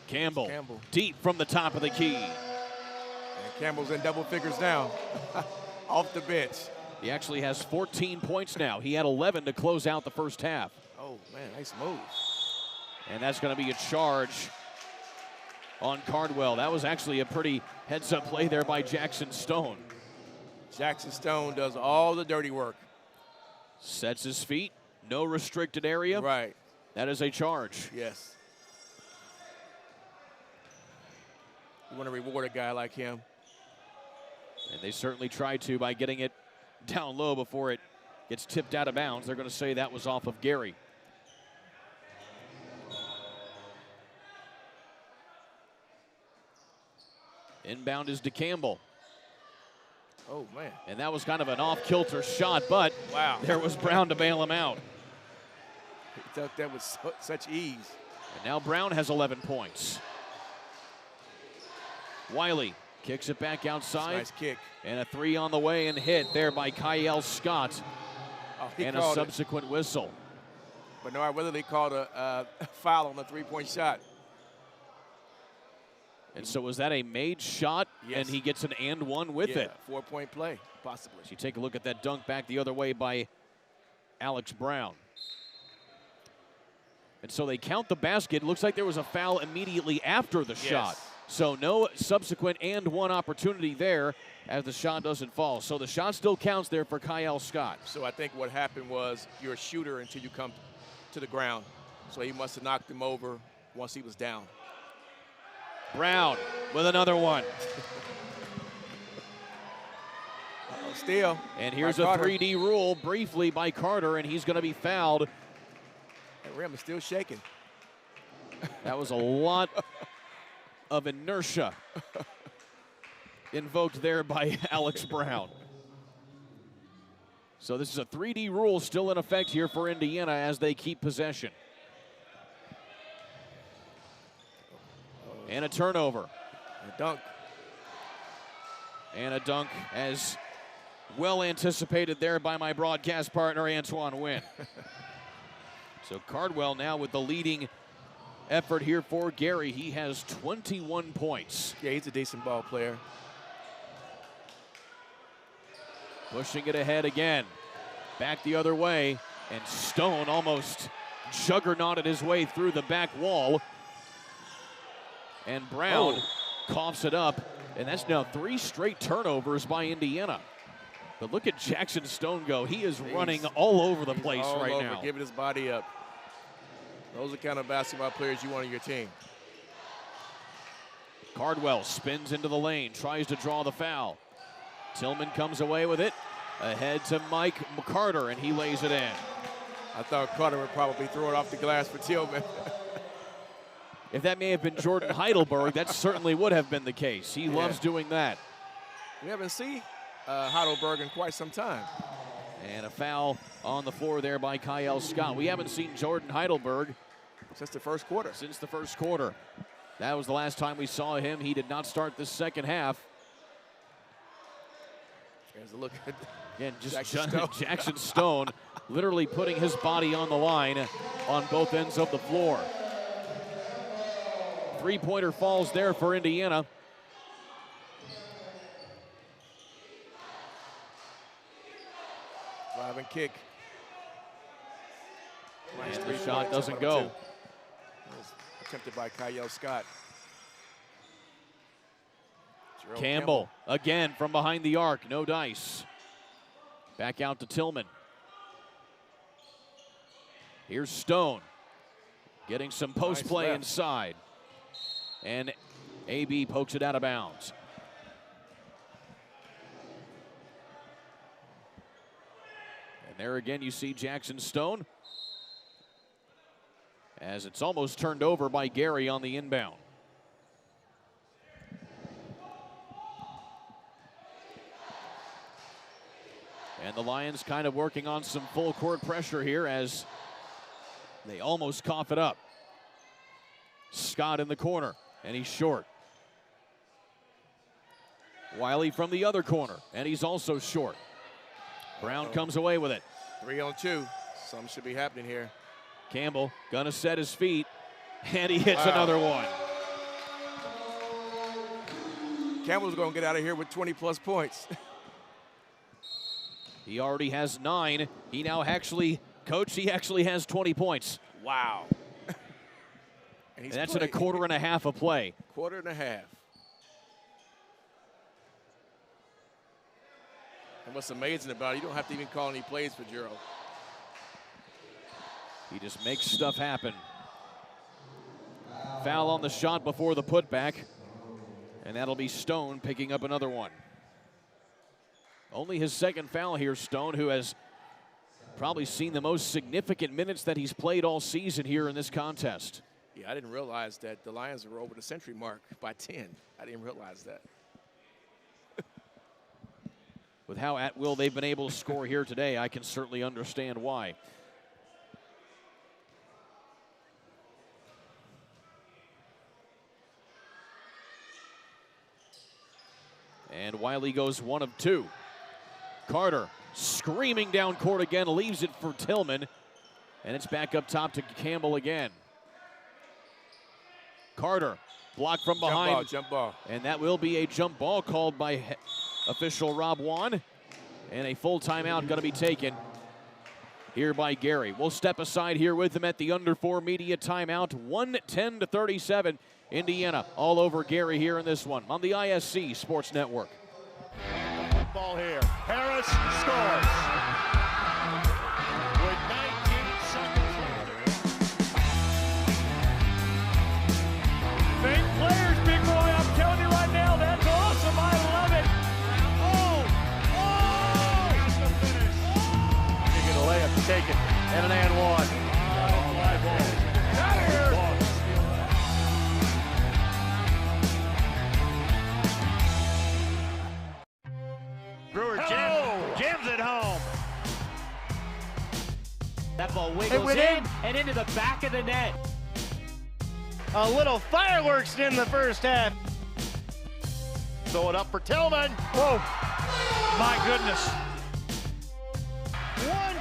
Campbell, deep from the top of the key. And Campbell's in double figures now, off the bench. He actually has 14 points now. He had 11 to close out the first half. Oh, man, nice move. And that's going to be a charge on Cardwell. That was actually a pretty heads-up play there by Jackson Stone. Jackson Stone does all the dirty work. Sets his feet, no restricted area. Right. That is a charge. Yes. You want to reward a guy like him. And they certainly tried to by getting it down low before it gets tipped out of bounds. They're going to say that was off of Gary. Inbound is to Campbell. Oh, man. And that was kind of an off-kilter shot, but wow, there was Brown to bail him out. He took that with such ease. And now Brown has 11 points. Wiley kicks it back outside. Nice kick. And a 3 on the way and hit there by Kyle Scott. Oh, and a subsequent whistle. But no, whether they called a foul on the three-point shot. And so was that a made shot? Yes. And he gets an and one with it. 4-point play, possibly. So you take a look at that dunk back the other way by Alex Brown. And so they count the basket. It looks like there was a foul immediately after the shot. So no subsequent and one opportunity there as the shot doesn't fall. So the shot still counts there for Kyle Scott. So I think what happened was you're a shooter until you come to the ground. So he must have knocked him over once he was down. Brown with another one. Steal. And here's a 3D rule briefly by Carter, and he's going to be fouled. That rim is still shaking. That was a lot of inertia invoked there by Alex Brown. So this is a 3D rule still in effect here for Indiana as they keep possession. And a turnover. A dunk. And a dunk as well anticipated there by my broadcast partner, Antoine Wynn. So Cardwell now with the leading effort here for Gary. He has 21 points. Yeah, he's a decent ball player. Pushing it ahead again. Back the other way, and Stone almost juggernauted his way through the back wall. And Brown coughs it up, and that's now 3 straight turnovers by Indiana. But look at Jackson Stone go. He is running all over the place right now. Giving his body up. Those are the kind of basketball players you want on your team. Cardwell spins into the lane, tries to draw the foul. Tillman comes away with it. Ahead to Mike Carter, and he lays it in. I thought Carter would probably throw it off the glass for Tillman. If that may have been Jordan Heidelberg, that certainly would have been the case. He loves doing that. We haven't seen Heidelberg in quite some time. And a foul on the floor there by Kyle Scott. We haven't seen Jordan Heidelberg since the first quarter. That was the last time we saw him. He did not start the second half. There's a look at Again, just Jackson Stone literally putting his body on the line on both ends of the floor. 3-pointer falls there for Indiana. Drive and kick. And the shot doesn't go. Attempted by Kyle Scott. Campbell again from behind the arc, no dice. Back out to Tillman. Here's Stone getting some post play inside. And AB pokes it out of bounds. And there again you see Jackson Stone as it's almost turned over by Gary on the inbound. And the Lions kind of working on some full court pressure here as they almost cough it up. Scott in the corner, and he's short. Wiley from the other corner, and he's also short. Brown comes away with it. 3-on-2. Something should be happening here. Campbell gonna set his feet, and he hits another one. Campbell's gonna get out of here with 20-plus points. He already has 9. He now actually, Coach, he actually has 20 points. Wow. And that's in a quarter and a half of play. Quarter and a half. And what's amazing about it, you don't have to even call any plays for Gerald. He just makes stuff happen. Foul on the shot before the putback. And that'll be Stone picking up another one. Only his second foul here, Stone, who has probably seen the most significant minutes that he's played all season here in this contest. Yeah, I didn't realize that the Lions were over the century mark by 10. I didn't realize that. With how at will they've been able to score here today, I can certainly understand why. And Wiley goes 1 of 2. Carter screaming down court again, leaves it for Tillman. And it's back up top to Campbell again. Carter blocked from behind. Jump ball. And that will be a jump ball called by official Rob Wan. And a full timeout going to be taken here by Gary. We'll step aside here with him at the under 4 media timeout. 1:10-37. Indiana all over Gary here in this one on the ISC Sports Network. Ball here. Harris scores. With 19 seconds. Fake players, big boy. I'm telling you right now, that's awesome. I love it. That's the finish. You get a layup to take it. And an and one. Fly ball. Out of here. Brewer jams it home. That ball wiggles in and into the back of the net. A little fireworks in the first half. Throw it up for Tillman. Whoa. My goodness.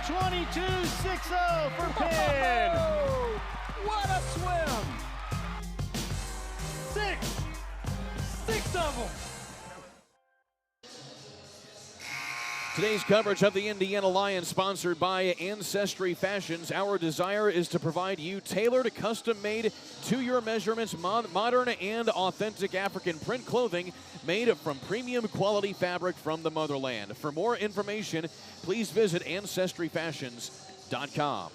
122-6-0 for Penn. What a swim. Six of them. Today's coverage of the Indiana Lions, sponsored by Ancestry Fashions. Our desire is to provide you tailored, custom-made, to your measurements, modern and authentic African print clothing made from premium quality fabric from the motherland. For more information, please visit ancestryfashions.com.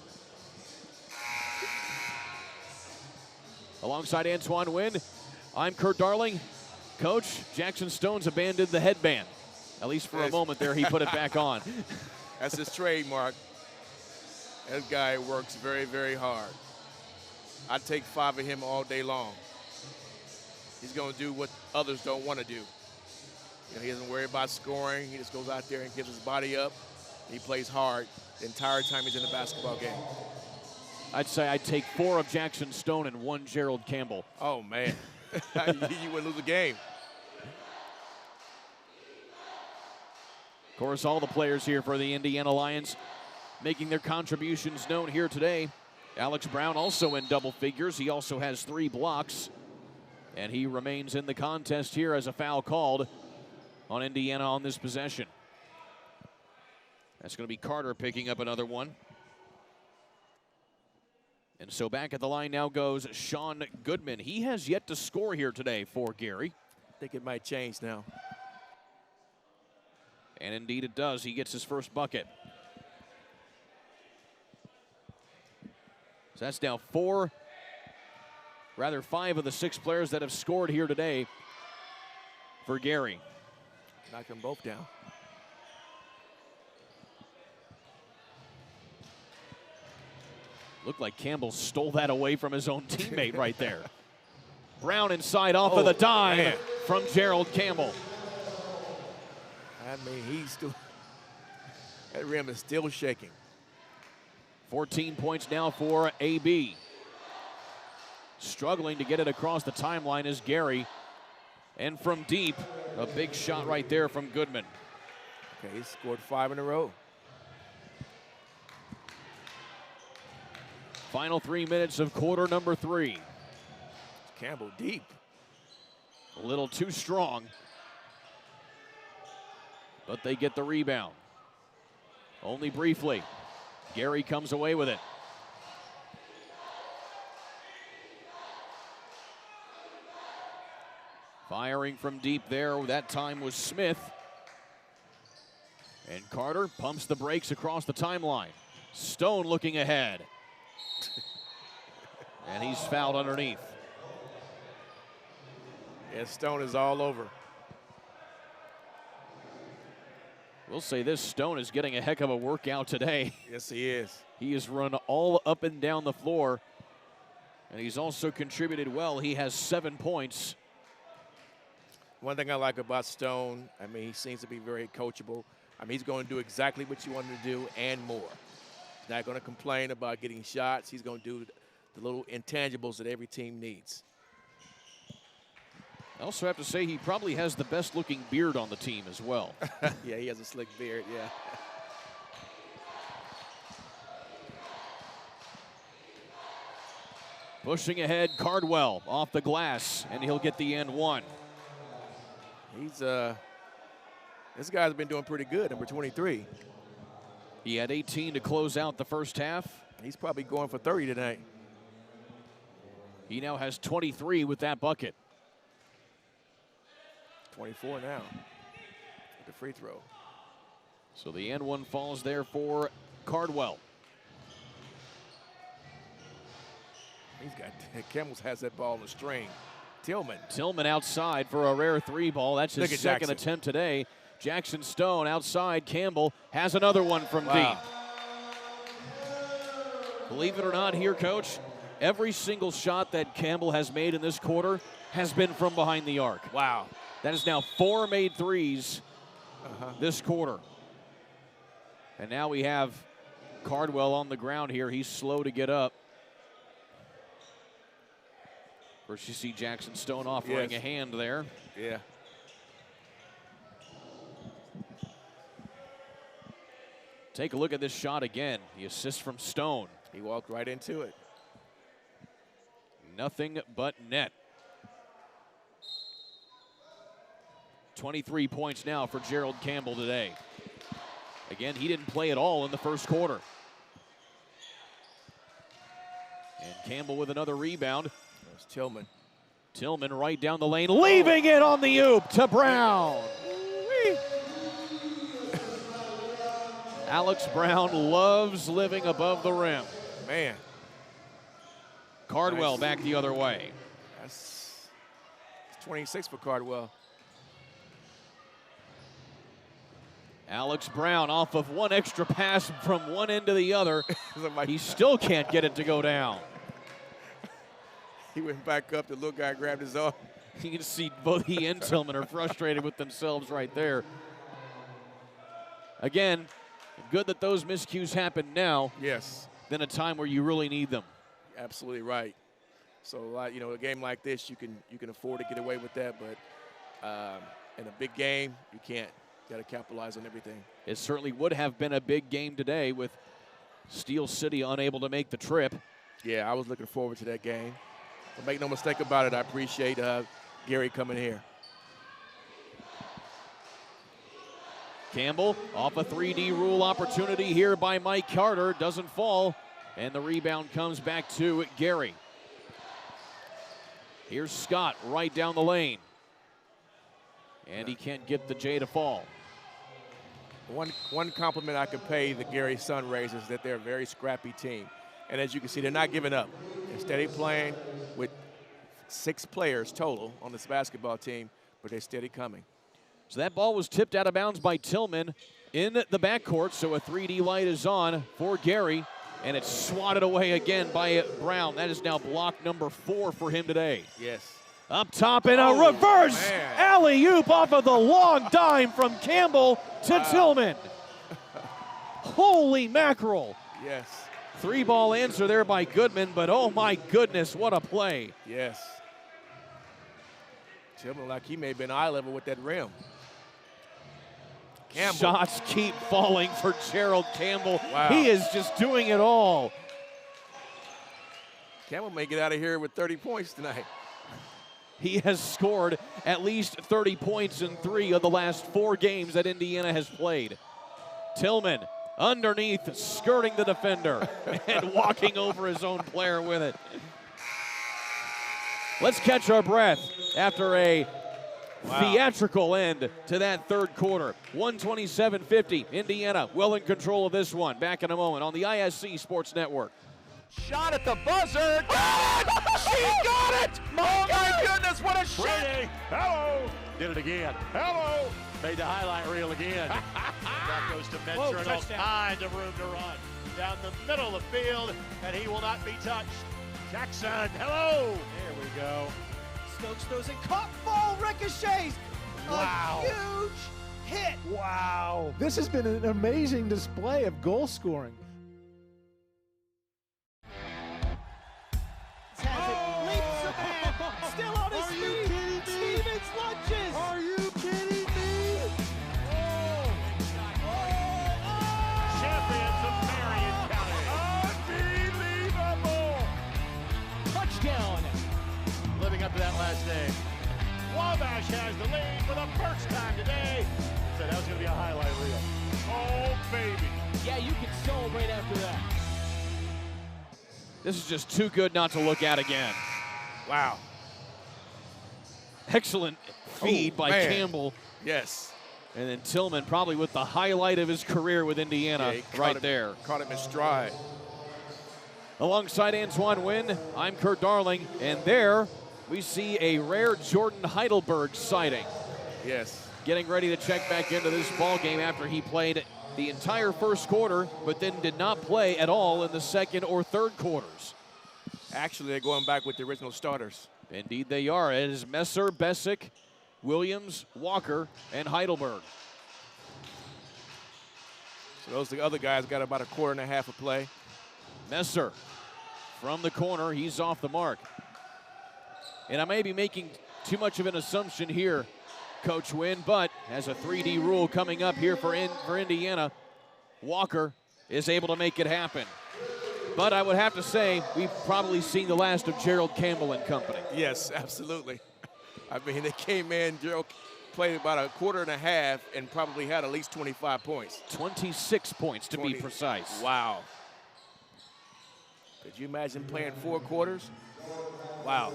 Alongside Antoine Wynn, I'm Kurt Darling. Coach, Jackson Stone's abandoned the headband. At least for a moment there, he put it back on. That's his trademark. That guy works very, very hard. I'd take 5 of him all day long. He's going to do what others don't want to do. You know, he doesn't worry about scoring. He just goes out there and gives his body up. He plays hard the entire time he's in the basketball game. I'd say I'd take 4 of Jackson Stone and 1 Gerald Campbell. Oh, man. You wouldn't lose a game. Of course, all the players here for the Indiana Lions making their contributions known here today. Alex Brown also in double figures. He also has 3 blocks, and he remains in the contest here as a foul called on Indiana on this possession. That's going to be Carter picking up another one. And so back at the line now goes Sean Goodman. He has yet to score here today for Gary. I think it might change now. And indeed it does. He gets his first bucket. So that's now 5 of the 6 players that have scored here today for Gary. Knock them both down. Looked like Campbell stole that away from his own teammate right there. Brown inside off of the dime man. From Gerald Campbell. I mean, he's still, that rim is still shaking. 14 points now for AB. Struggling to get it across the timeline is Gary. And from deep, a big shot right there from Goodman. Okay, he scored 5 in a row. Final 3 minutes of quarter number 3. Campbell deep. A little too strong. But they get the rebound. Only briefly. Gary comes away with it. Firing from deep there, that time was Smith. And Carter pumps the brakes across the timeline. Stone looking ahead. And he's fouled underneath. Yeah, Stone is all over. We'll say this, Stone is getting a heck of a workout today. Yes, he is. He has run all up and down the floor. And he's also contributed well. He has 7 points. One thing I like about Stone, I mean, he seems to be very coachable. I mean, he's going to do exactly what you want him to do and more. He's not going to complain about getting shots. He's going to do the little intangibles that every team needs. I also have to say he probably has the best looking beard on the team as well. Yeah, he has a slick beard, yeah. Pushing ahead, Cardwell off the glass, and he'll get the and one. He's this guy's been doing pretty good, number 23. He had 18 to close out the first half. He's probably going for 30 tonight. He now has 23 with that bucket. 24 now with the free throw. So the and one falls there for Cardwell. He's got, Campbell has that ball on the string. Tillman outside for a rare 3 ball. That's his second attempt today. Jackson Stone outside. Campbell has another one from deep. Believe it or not here, Coach, every single shot that Campbell has made in this quarter has been from behind the arc. Wow. That is now 4 made threes this quarter. And now we have Cardwell on the ground here. He's slow to get up. First you see Jackson Stone offering a hand there. Yeah. Take a look at this shot again. The assist from Stone. He walked right into it. Nothing but net. 23 points now for Gerald Campbell today. Again, he didn't play at all in the first quarter. And Campbell with another rebound. That's Tillman. Tillman right down the lane, leaving it on the oop to Brown. Alex Brown loves living above the rim. Man. Cardwell back the other way. That's 26 for Cardwell. Alex Brown off of one extra pass from one end to the other. He still can't get it to go down. He went back up. The little guy grabbed his arm. You can see both he and Tillman are frustrated with themselves right there. Again, good that those miscues happen now. Yes. Than a time where you really need them. Absolutely right. So, a game like this, you can afford to get away with that, but in a big game, you can't. You got to capitalize on everything. It certainly would have been a big game today with Steel City unable to make the trip. Yeah, I was looking forward to that game. But make no mistake about it, I appreciate Gary coming here. Campbell off a 3D rule opportunity here by Mike Carter. Doesn't fall. And the rebound comes back to Gary. Here's Scott right down the lane. And he can't get the J to fall. One compliment I could pay the Gary Sun Rays is that they're a very scrappy team. And as you can see, they're not giving up. They're steady playing with 6 players total on this basketball team, but they're steady coming. So that ball was tipped out of bounds by Tillman in the backcourt, so a 3D light is on for Gary, and it's swatted away again by Brown. That is now block number 4 for him today. Yes. Up top in a reverse alley-oop off of the long dime from Campbell to Tillman. Holy mackerel. Yes. 3-ball answer there by Goodman, but oh my goodness, what a play. Yes. Tillman like he may have been eye level with that rim. Campbell. Shots keep falling for Gerald Campbell. Wow. He is just doing it all. Campbell may get out of here with 30 points tonight. He has scored at least 30 points in 3 of the last 4 games that Indiana has played. Tillman underneath, skirting the defender and walking over his own player with it. Let's catch our breath after a theatrical end to that third quarter. 127-50, Indiana well in control of this one. Back in a moment on the ISC Sports Network. Shot at the buzzer. She got it! Oh my goodness, what a shot! Brady, hello! Did it again. Hello! Made the highlight reel again. That goes to Mentor and all kinds of room to run. Down the middle of the field, and he will not be touched. Jackson, hello! There we go. Stokes throws it, caught, ball ricochets. Wow. A huge hit. Wow. This has been an amazing display of goal scoring. Has it, leaps the man, still on his feet. Stevens lunges. Are you kidding me? Champions of Marion County. Unbelievable! Touchdown. Living up to that last name. Wabash has the lead for the first time today. So that was going to be a highlight reel. Oh, baby. Yeah, you can celebrate after that. This is just too good not to look at again. Wow. Excellent feed by Campbell. Yes. And then Tillman probably with the highlight of his career with Indiana there. Caught him in stride. Alongside Antoine Wynn, I'm Kurt Darling, and there we see a rare Jordan Heidelberg sighting. Yes. Getting ready to check back into this ball game after he played the entire first quarter, but then did not play at all in the second or third quarters. Actually, they're going back with the original starters. Indeed they are. It is Messer, Bessick, Williams, Walker, and Heidelberg. So those the other guys got about a quarter and a half of play. Messer from the corner, he's off the mark. And I may be making too much of an assumption here, Coach Wynn, but as a 3D rule coming up here for Indiana, Walker is able to make it happen. But I would have to say we've probably seen the last of Gerald Campbell and company. Yes, absolutely. I mean, they came in, Gerald played about a quarter and a half and probably had at least 25 points. 26 points to be precise. Wow. Could you imagine playing 4 quarters? Wow.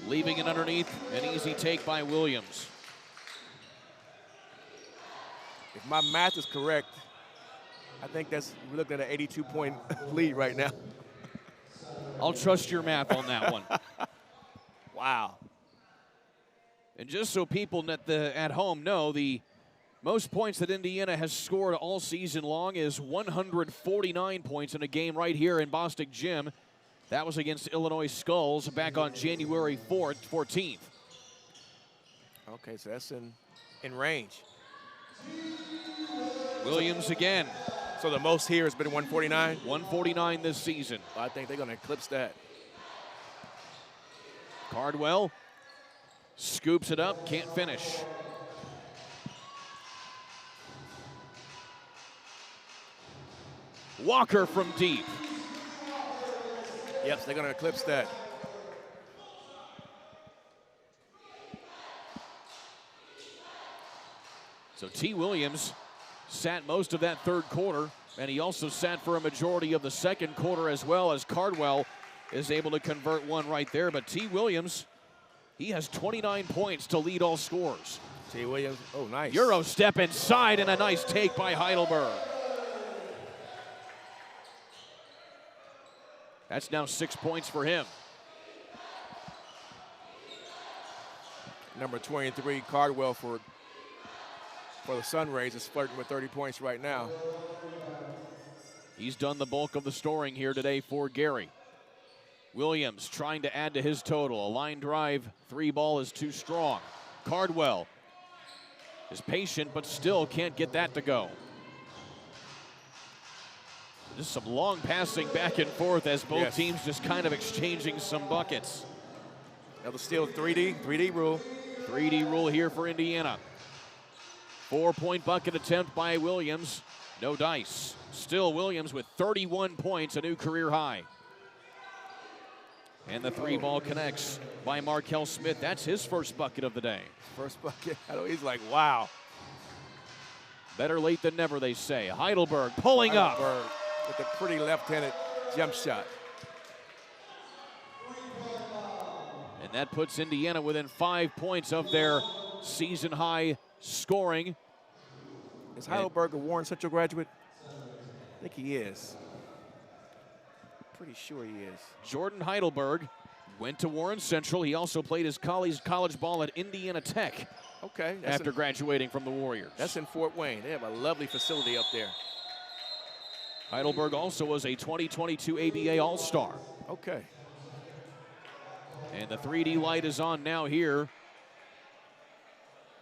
Leaving it underneath, an easy take by Williams. If my math is correct, I think we're looking at an 82-point lead right now. I'll trust your math on that one. Wow. And just so people at home know, the most points that Indiana has scored all season long is 149 points in a game right here in Bostic Gym. That was against Illinois Skulls back on January 14th. Okay, so that's in range. Williams again. So the most here has been 149? 149 this season. I think they're going to eclipse that. Cardwell scoops it up, can't finish. Walker from deep. Yep, so they're going to eclipse that. So T. Williams sat most of that third quarter, and he also sat for a majority of the second quarter as well, as Cardwell is able to convert one right there. But T. Williams, he has 29 points to lead all scores. T. Williams, oh, nice. Euro step inside and a nice take by Heidelberg. That's now 6 points for him. Number 23, Cardwell for the Sun Rays is flirting with 30 points right now. He's done the bulk of the scoring here today for Gary. Williams trying to add to his total. A line drive, 3-ball is too strong. Cardwell is patient, but still can't get that to go. Just some long passing back and forth as both teams just kind of exchanging some buckets. Another steal, 3D rule. 3D rule here for Indiana. 4-point bucket attempt by Williams. No dice. Still Williams with 31 points, a new career high. And the 3-ball connects by Markel Smith. That's his first bucket of the day. First bucket. He's like, wow. Better late than never, they say. Heidelberg pulling up. With a pretty left-handed jump shot. And that puts Indiana within 5 points of their season high scoring. Is Heidelberg a Warren Central graduate? I think he is. Pretty sure he is. Jordan Heidelberg went to Warren Central. He also played his college ball at Indiana Tech. Okay. After graduating from the Warriors. That's in Fort Wayne. They have a lovely facility up there. Heidelberg also was a 2022 ABA All-Star. Okay. And the 3D light is on now here.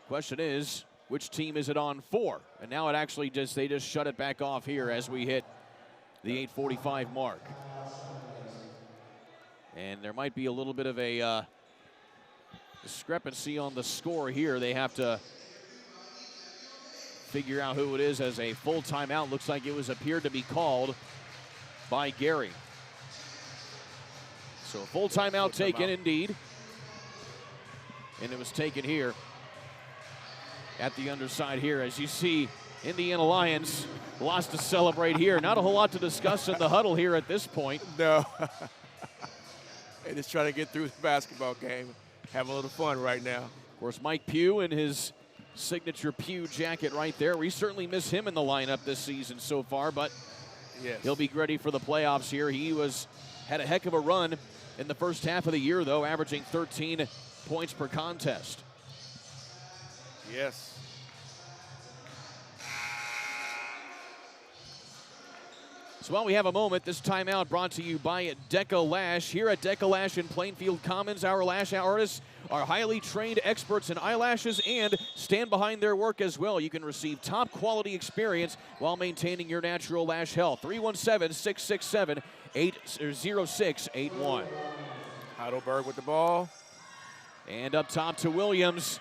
Question is, which team is it on for? And now it actually they just shut it back off here as we hit the 8:45 mark. And there might be a little bit of a discrepancy on the score here. They have to figure out who it is as a full timeout. Looks like it appeared to be called by Gary. So a full timeout taken indeed. And it was taken here at the underside here. As you see, Indiana Lions lost to celebrate here. Not a whole lot to discuss in the huddle here at this point. No. They're just trying to get through the basketball game. Having a little fun right now. Of course, Mike Pugh in his signature Pugh jacket right there. We certainly miss him in the lineup this season so far, but he'll be ready for the playoffs here. He had a heck of a run in the first half of the year, though, averaging 13 points per contest. Yes. So while we have a moment, this timeout brought to you by Deca Lash. Here at Deca Lash in Plainfield Commons, our lash artists are highly trained experts in eyelashes and stand behind their work as well. You can receive top quality experience while maintaining your natural lash health. 317-667-80681. Heidelberg with the ball. And up top to Williams.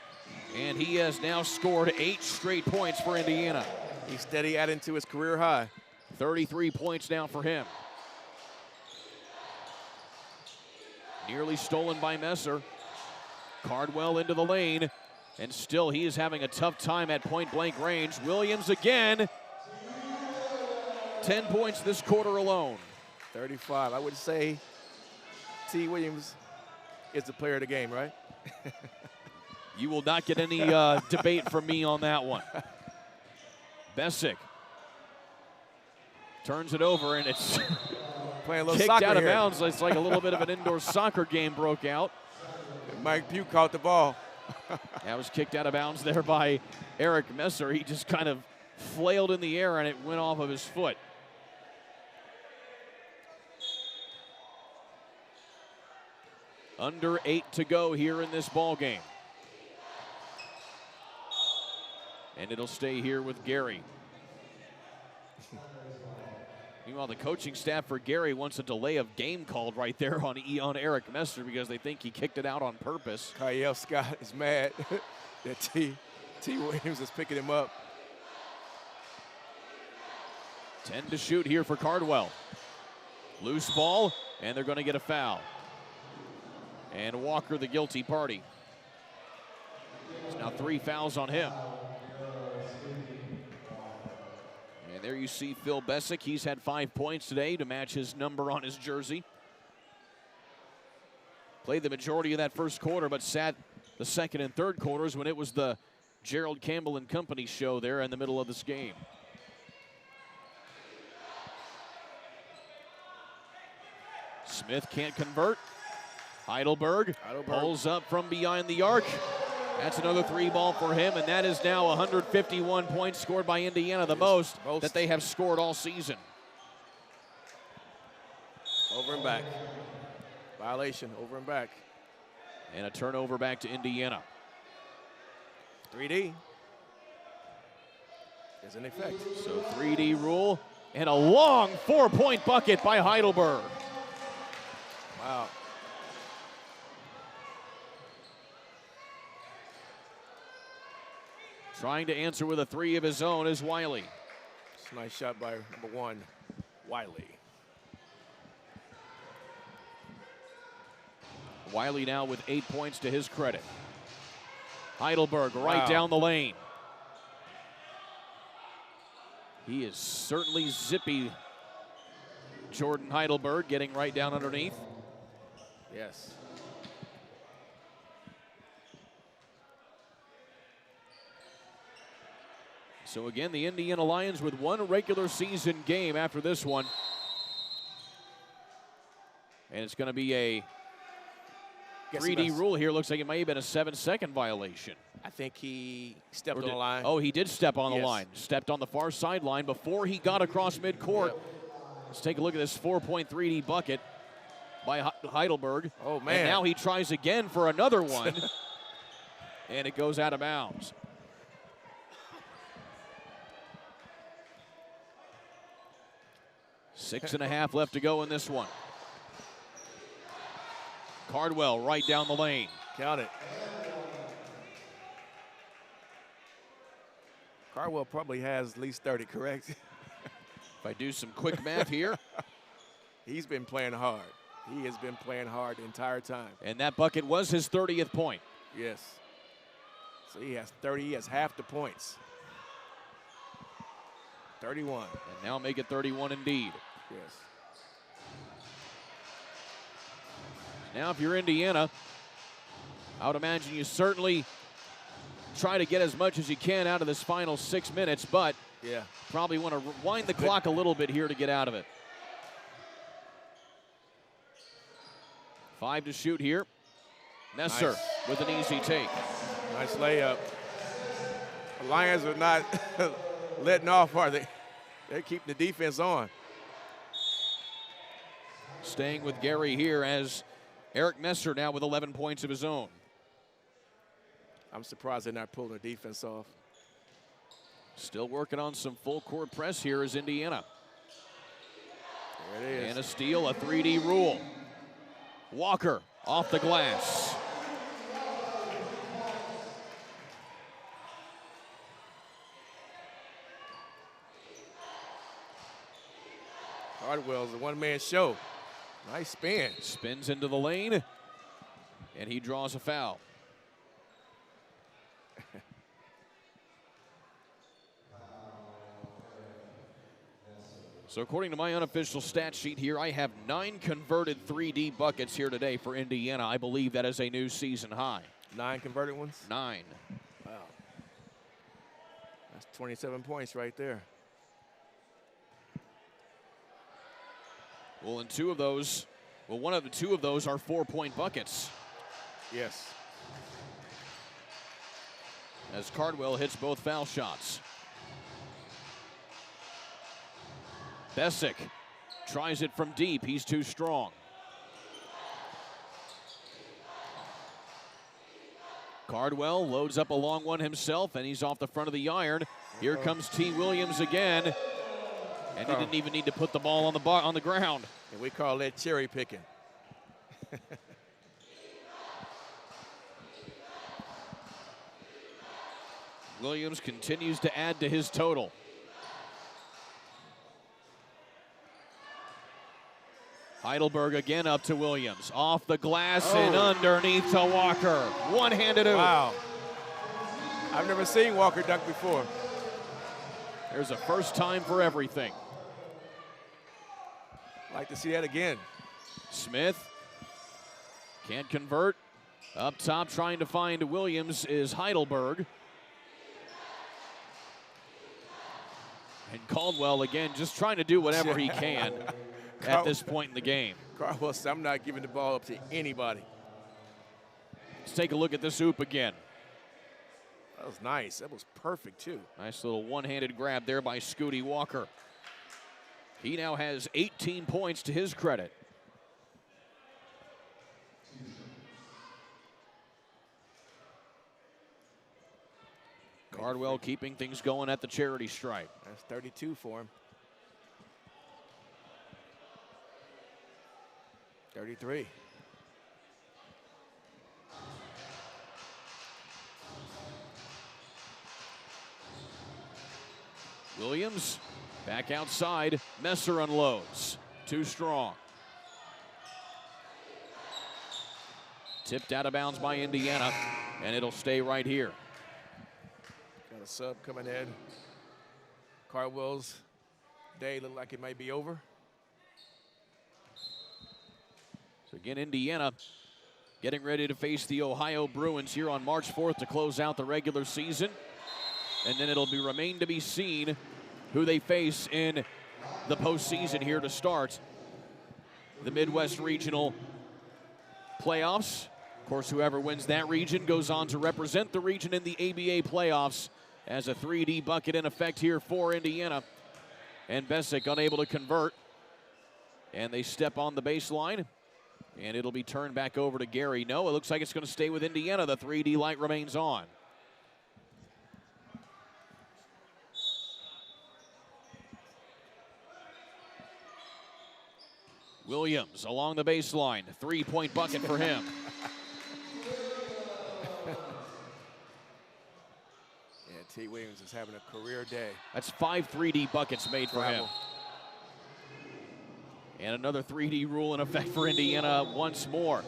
And he has now scored 8 straight points for Indiana. He's steady adding to his career high. 33 points now for him. Nearly stolen by Messer. Cardwell into the lane, and still he is having a tough time at point-blank range. Williams again. 10 points this quarter alone. 35. I would say T. Williams is the player of the game, right? You will not get any debate from me on that one. Besic turns it over, and it's playing a little kicked soccer out of here. bounds. It's like a little bit of an indoor soccer game broke out. Mike Pugh caught the ball. That was kicked out of bounds there by Eric Messer. He just kind of flailed in the air, and it went off of his foot. Under 8 to go here in this ball game. And it'll stay here with Gary. Meanwhile, the coaching staff for Gary wants a delay of game called right there on Eric Messer because they think he kicked it out on purpose. Kyle Scott is mad that T. Williams is picking him up. 10 to shoot here for Cardwell. Loose ball, and they're going to get a foul. And Walker, the guilty party. There's now 3 fouls on him. And there you see Phil Besic. He's had 5 points today to match his number on his jersey. Played the majority of that first quarter, but sat the second and third quarters when it was the Gerald Campbell and Company show there in the middle of this game. Smith can't convert. Heidelberg pulls up from behind the arc. That's another 3 ball for him, and that is now 151 points scored by Indiana, the most that they have scored all season. Over and back. Violation, over and back. And a turnover back to Indiana. 3D is in effect. So 3D rule, and a long 4-point bucket by Heidelberg. Wow. Trying to answer with a 3 of his own is Wiley. It's a nice shot by number 1, Wiley. Wiley now with 8 points to his credit. Heidelberg right down the lane. He is certainly zippy, Jordan Heidelberg, getting right down underneath. Yes. So again, the Indiana Lions with 1 regular season game after this one. And it's going to be a 3D rule here. Looks like it may have been a 7-second violation. I think he stepped on the line. Oh, he did step on the line. Stepped on the far sideline before he got across midcourt. Yep. Let's take a look at this 4-point 3D bucket by Heidelberg. Oh, man. And now he tries again for another one. And it goes out of bounds. Six and a half left to go in this one. Cardwell right down the lane. Count it. Cardwell probably has at least 30, correct? If I do some quick math here. He's been playing hard. He has been playing hard the entire time. And that bucket was his 30th point. Yes. So he has 30. He has half the points. 31. And now make it 31 indeed. Yes. Now if you're Indiana, I would imagine you certainly try to get as much as you can out of this final 6 minutes, but probably want to wind the clock a little bit here to get out of it. 5 to shoot here. Messer with an easy take. Nice layup. The Lions are not letting off, are they? They're keeping the defense on. Staying with Gary here as Eric Messer now with 11 points of his own. I'm surprised they're not pulling the defense off. Still working on some full court press here is Indiana. There it is. And a steal, a 3D rule. Walker off the glass. Cardwell's a one-man show. Nice spin. Spins into the lane, and he draws a foul. So according to my unofficial stat sheet here, I have 9 converted 3D buckets here today for Indiana. I believe that is a new season high. 9 converted ones? 9. Wow. That's 27 points right there. Well, and 2 of those, well, one of the 2 of those are 4-point buckets. Yes. As Cardwell hits both foul shots. Besic tries it from deep. He's too strong. Cardwell loads up a long one himself, and he's off the front of the iron. Here comes T. Williams again. And he didn't even need to put the ball on the ground. And we call that cherry picking. Williams continues to add to his total. Heidelberg again up to Williams. Off the glass and underneath to Walker. One-handed oop. Wow. I've never seen Walker dunk before. There's a first time for everything. Like to see that again. Smith can't convert. Up top trying to find Williams is Heidelberg. And Caldwell again just trying to do whatever he can at this point in the game. Caldwell said, I'm not giving the ball up to anybody. Let's take a look at this oop again. That was nice. That was perfect, too. Nice little one-handed grab there by Scooty Walker. He now has 18 points to his credit. Cardwell keeping things going at the charity stripe. That's 32 for him. 33. Williams back outside. Messer unloads. Too strong. Tipped out of bounds by Indiana, and it'll stay right here. Got a sub coming in. Cardwell's day looked like it might be over. So again, Indiana getting ready to face the Ohio Bruins here on March 4th to close out the regular season. And then it'll remain to be seen who they face in the postseason here to start the Midwest Regional playoffs. Of course, whoever wins that region goes on to represent the region in the ABA playoffs as a 3D bucket in effect here for Indiana. And Besic unable to convert. And they step on the baseline. And it'll be turned back over to Gary. No, it looks like it's going to stay with Indiana. The 3D light remains on. Williams along the baseline. 3-point bucket for him. Yeah, T. Williams is having a career day. That's 5 3D buckets made for him. And another 3D rule in effect for Indiana once more.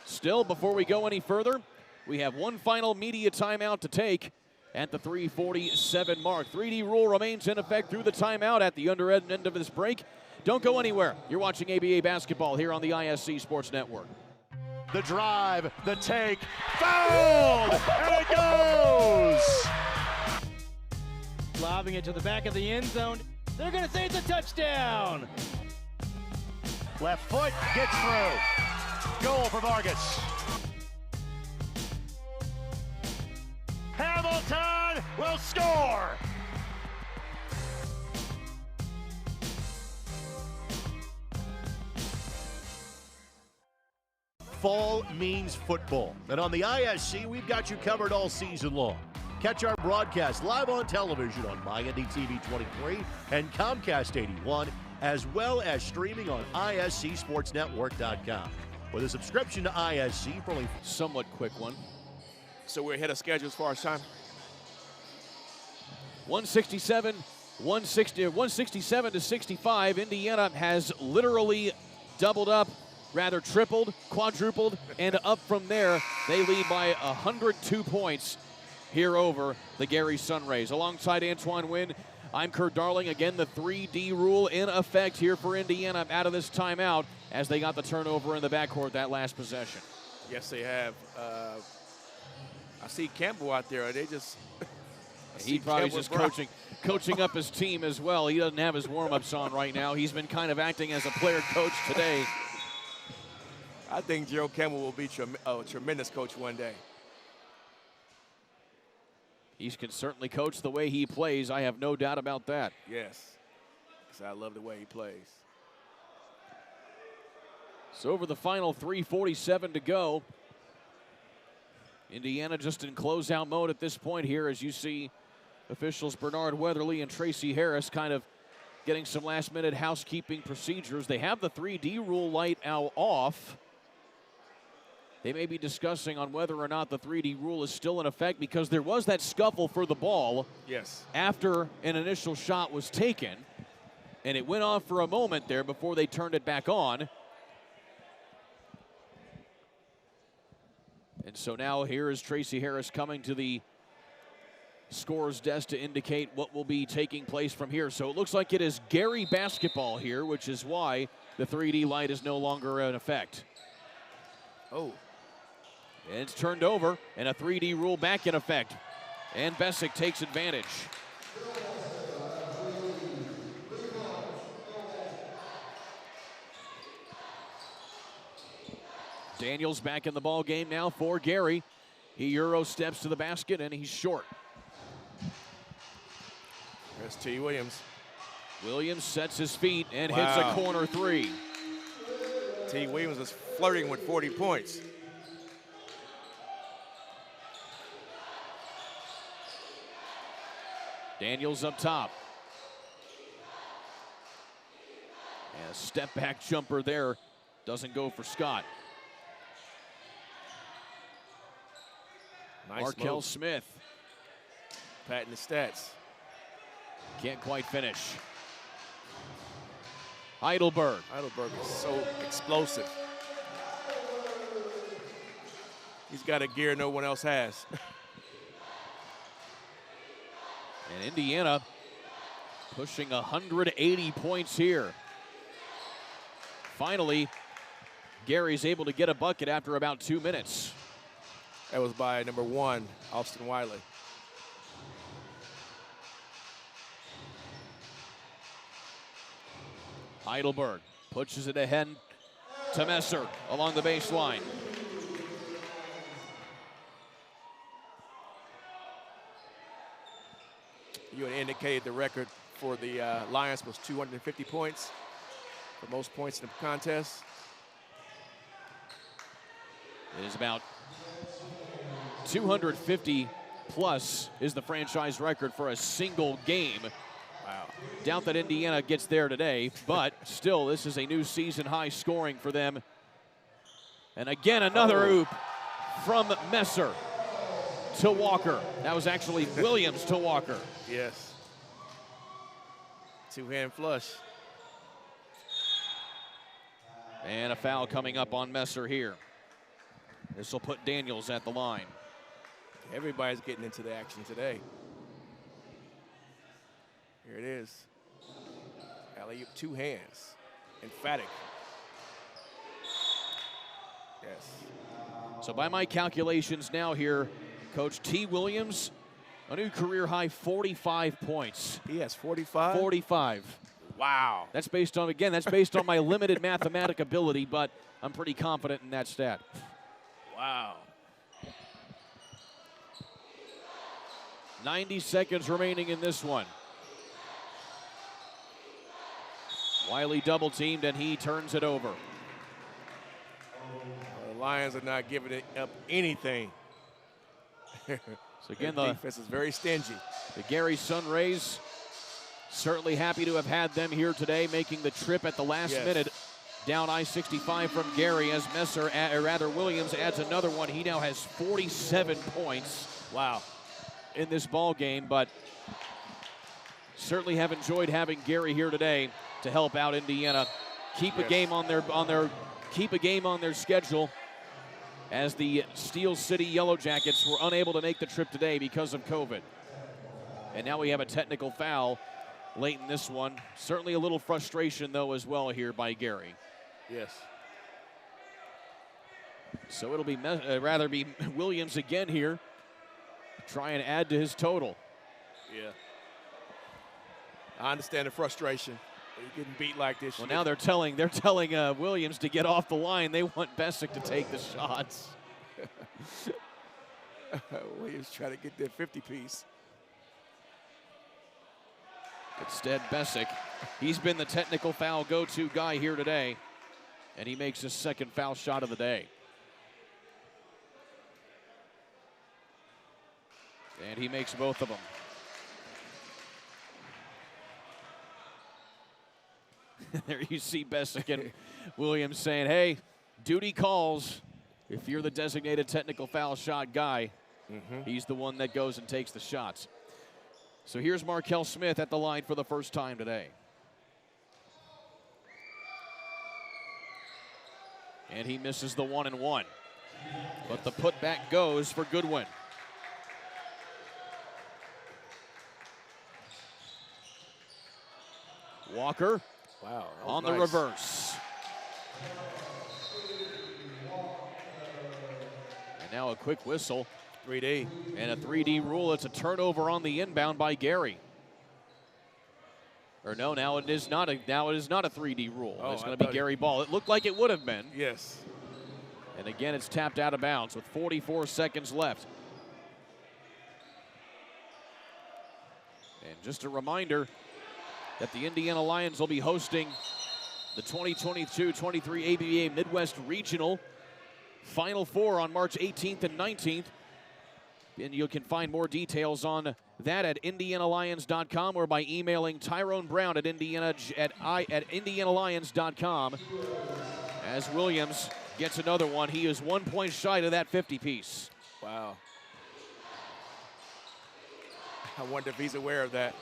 Still, before we go any further, we have one final media timeout to take at the 3:47 mark. 3D rule remains in effect through the timeout at the end of this break. Don't go anywhere. You're watching ABA basketball here on the ISC Sports Network. The drive, the take, fouled, and it goes! Lobbing it to the back of the end zone. They're going to say it's a touchdown. Left foot gets through. Goal for Vargas. Hamilton will score. Fall means football, and on the ISC, we've got you covered all season long. Catch our broadcast live on television on MyNDTV 23 and Comcast 81, as well as streaming on ISCSportsNetwork.com. With a subscription to ISC for only somewhat quick one. So we're ahead of schedule as far as time? 167 to 65. Indiana has literally doubled up, rather tripled, quadrupled, and up from there. They lead by 102 points here over the Gary Sunrays. Alongside Antoine Wynn, I'm Kurt Darling. Again, the 3D rule in effect here for Indiana out of this timeout as they got the turnover in the backcourt that last possession. Yes, they have. I see Campbell out there. They just he probably just coaching up his team as well. He doesn't have his warm-ups on right now. He's been kind of acting as a player coach today. I think Gerald Campbell will be a tremendous coach one day. He can certainly coach the way he plays. I have no doubt about that. Yes, because I love the way he plays. So over the final 3:47 to go. Indiana just in closeout mode at this point here as you see officials Bernard Weatherly and Tracy Harris kind of getting some last-minute housekeeping procedures. They have the 3D rule light now off. They may be discussing on whether or not the 3D rule is still in effect because there was that scuffle for the ball. Yes. After an initial shot was taken, and it went on for a moment there before they turned it back on. And so now here is Tracy Harris coming to the scorer's desk to indicate what will be taking place from here. So it looks like it is Gary basketball here, which is why the 3D light is no longer in effect. Oh. And it's turned over, and a 3D rule back in effect. And Bessick takes advantage. Daniels back in the ball game now for Gary. He Euro steps to the basket, and he's short. There's T. Williams. Williams sets his feet and hits a corner three. T. Williams is flirting with 40 points. Daniels up top. And a step back jumper there. Doesn't go for Scott. Nice Markel move. Smith. Patting the stats. Can't quite finish. Heidelberg. Heidelberg is so explosive. He's got a gear no one else has. And Indiana pushing 180 points here. Finally, Gary's able to get a bucket after about 2 minutes. That was by number 1, Austin Wiley. Heidelberg pushes it ahead to Messer along the baseline. You had indicated the record for the Lyons was 250 points, the most points in the contest. It is about 250 plus is the franchise record for a single game. Wow. Doubt that Indiana gets there today, but still, this is a new season high scoring for them. And again, another oop from Messer to Walker. That was actually Williams to Walker. Yes. Two-hand flush. And a foul coming up on Messer here. This will put Daniels at the line. Everybody's getting into the action today. Here it is. Alley-oop, 2 hands. Emphatic. Yes. So by my calculations now here, Coach T. Williams, a new career high 45 points. He has 45? 45. Wow. That's based on, again, that's based on my limited mathematic ability, but I'm pretty confident in that stat. Wow. 90 seconds remaining in this one. Wiley double teamed and he turns it over. The Lions are not giving it up anything. So again, the defense is very stingy. The Gary Sun Rays certainly happy to have had them here today, making the trip at the last minute down I-65 from Gary as Messer, or rather Williams, adds another one. He now has 47 points. Wow. In this ball game, but certainly have enjoyed having Gary here today to help out Indiana keep a game on their schedule, as the Steel City Yellow Jackets were unable to make the trip today because of COVID. And now we have a technical foul late in this one. Certainly a little frustration, though, as well here by Gary. Yes. So it'll be rather be Williams again here. Try and add to his total. Yeah. I understand the frustration. You're getting beat like this. Well, now they're telling Williams to get off the line. They want Bessick to take the shots. Williams trying to get that 50-piece. Instead, Bessick, he's been the technical foul go-to guy here today, and he makes his second foul shot of the day. And he makes both of them. There you see Bessick and Williams saying, hey, duty calls. If you're the designated technical foul shot guy, he's the one that goes and takes the shots. So here's Markel Smith at the line for the first time today. And he misses the 1-and-1. But the putback goes for Goodwin. Walker on the reverse. And now a quick whistle. 3D. And a 3D rule. It's a turnover on the inbound by Gary. Or no, now it is not a 3D rule. It's going to be Gary Ball. It looked like it would have been. Yes. And again, it's tapped out of bounds with 44 seconds left. And just a reminder that the Indiana Lions will be hosting the 2022-23 ABA Midwest Regional Final Four on March 18th and 19th. And you can find more details on that at IndianaLions.com or by emailing Tyrone Brown at IndianaLions.com. As Williams gets another one, he is 1 point shy of that 50-piece. Wow. I wonder if he's aware of that.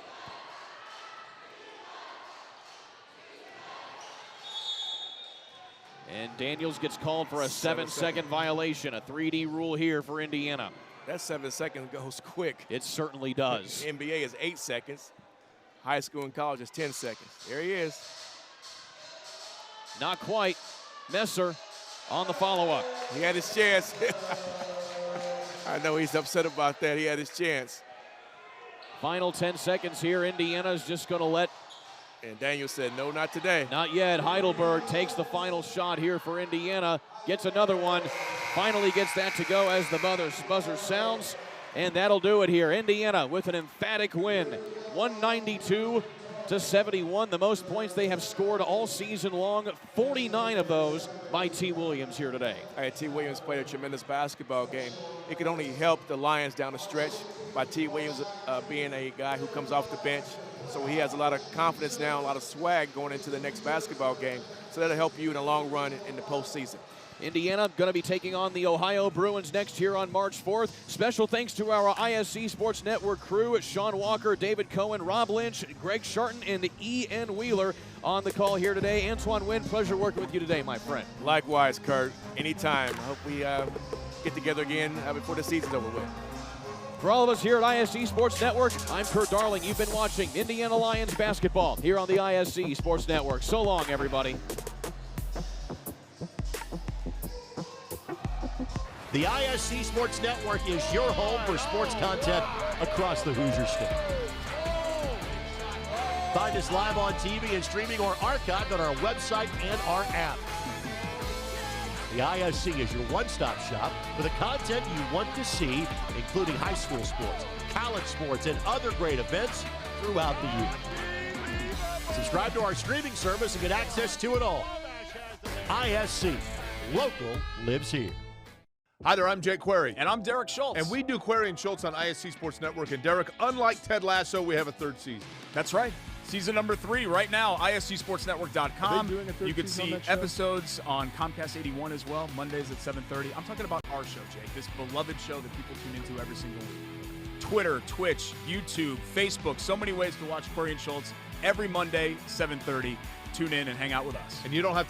And Daniels gets called for a 7-second violation, a 3D rule here for Indiana. That 7 seconds goes quick. It certainly does. NBA is 8 seconds. High school and college is 10 seconds. There he is. Not quite. Messer on the follow-up. He had his chance. I know he's upset about that. He had his chance. Final 10 seconds here. Indiana's just going to let. And Daniel said, no, not today. Not yet. Heidelberg takes the final shot here for Indiana. Gets another one. Finally gets that to go as the buzzer sounds. And that'll do it here. Indiana with an emphatic win. 192-71. The most points they have scored all season long. 49 of those by T. Williams here today. T. Williams played a tremendous basketball game. It could only help the Lions down the stretch by T. Williams being a guy who comes off the bench. So he has a lot of confidence now, a lot of swag going into the next basketball game. So that'll help you in the long run in the postseason. Indiana going to be taking on the Ohio Bruins next here on March 4th. Special thanks to our ISC Sports Network crew, Sean Walker, David Cohen, Rob Lynch, Greg Sharton, and E.N. Wheeler on the call here today. Antoine Wynn, pleasure working with you today, my friend. Likewise, Kurt. Anytime. I hope we get together again before the season's over with. For all of us here at ISC Sports Network, I'm Kurt Darling. You've been watching Indiana Lions basketball here on the ISC Sports Network. So long, everybody. The ISC Sports Network is your home for sports content across the Hoosier State. Find us live on TV and streaming or archived on our website and our app. The ISC is your one-stop shop for the content you want to see, including high school sports, college sports, and other great events throughout the year. Subscribe to our streaming service and get access to it all. ISC, local lives here. Hi there, I'm Jake Query. And I'm Derek Schultz. And we do Query and Schultz on ISC Sports Network. And Derek, unlike Ted Lasso, we have a third season. That's right. Season number 3 right now, ISCSportsNetwork.com. You can see episodes on Comcast 81 as well, Mondays at 7:30. I'm talking about our show, Jake, this beloved show that people tune into every single week. Twitter, Twitch, YouTube, Facebook, so many ways to watch Query and Schultz every Monday, 7:30. Tune in and hang out with us. And you don't have to be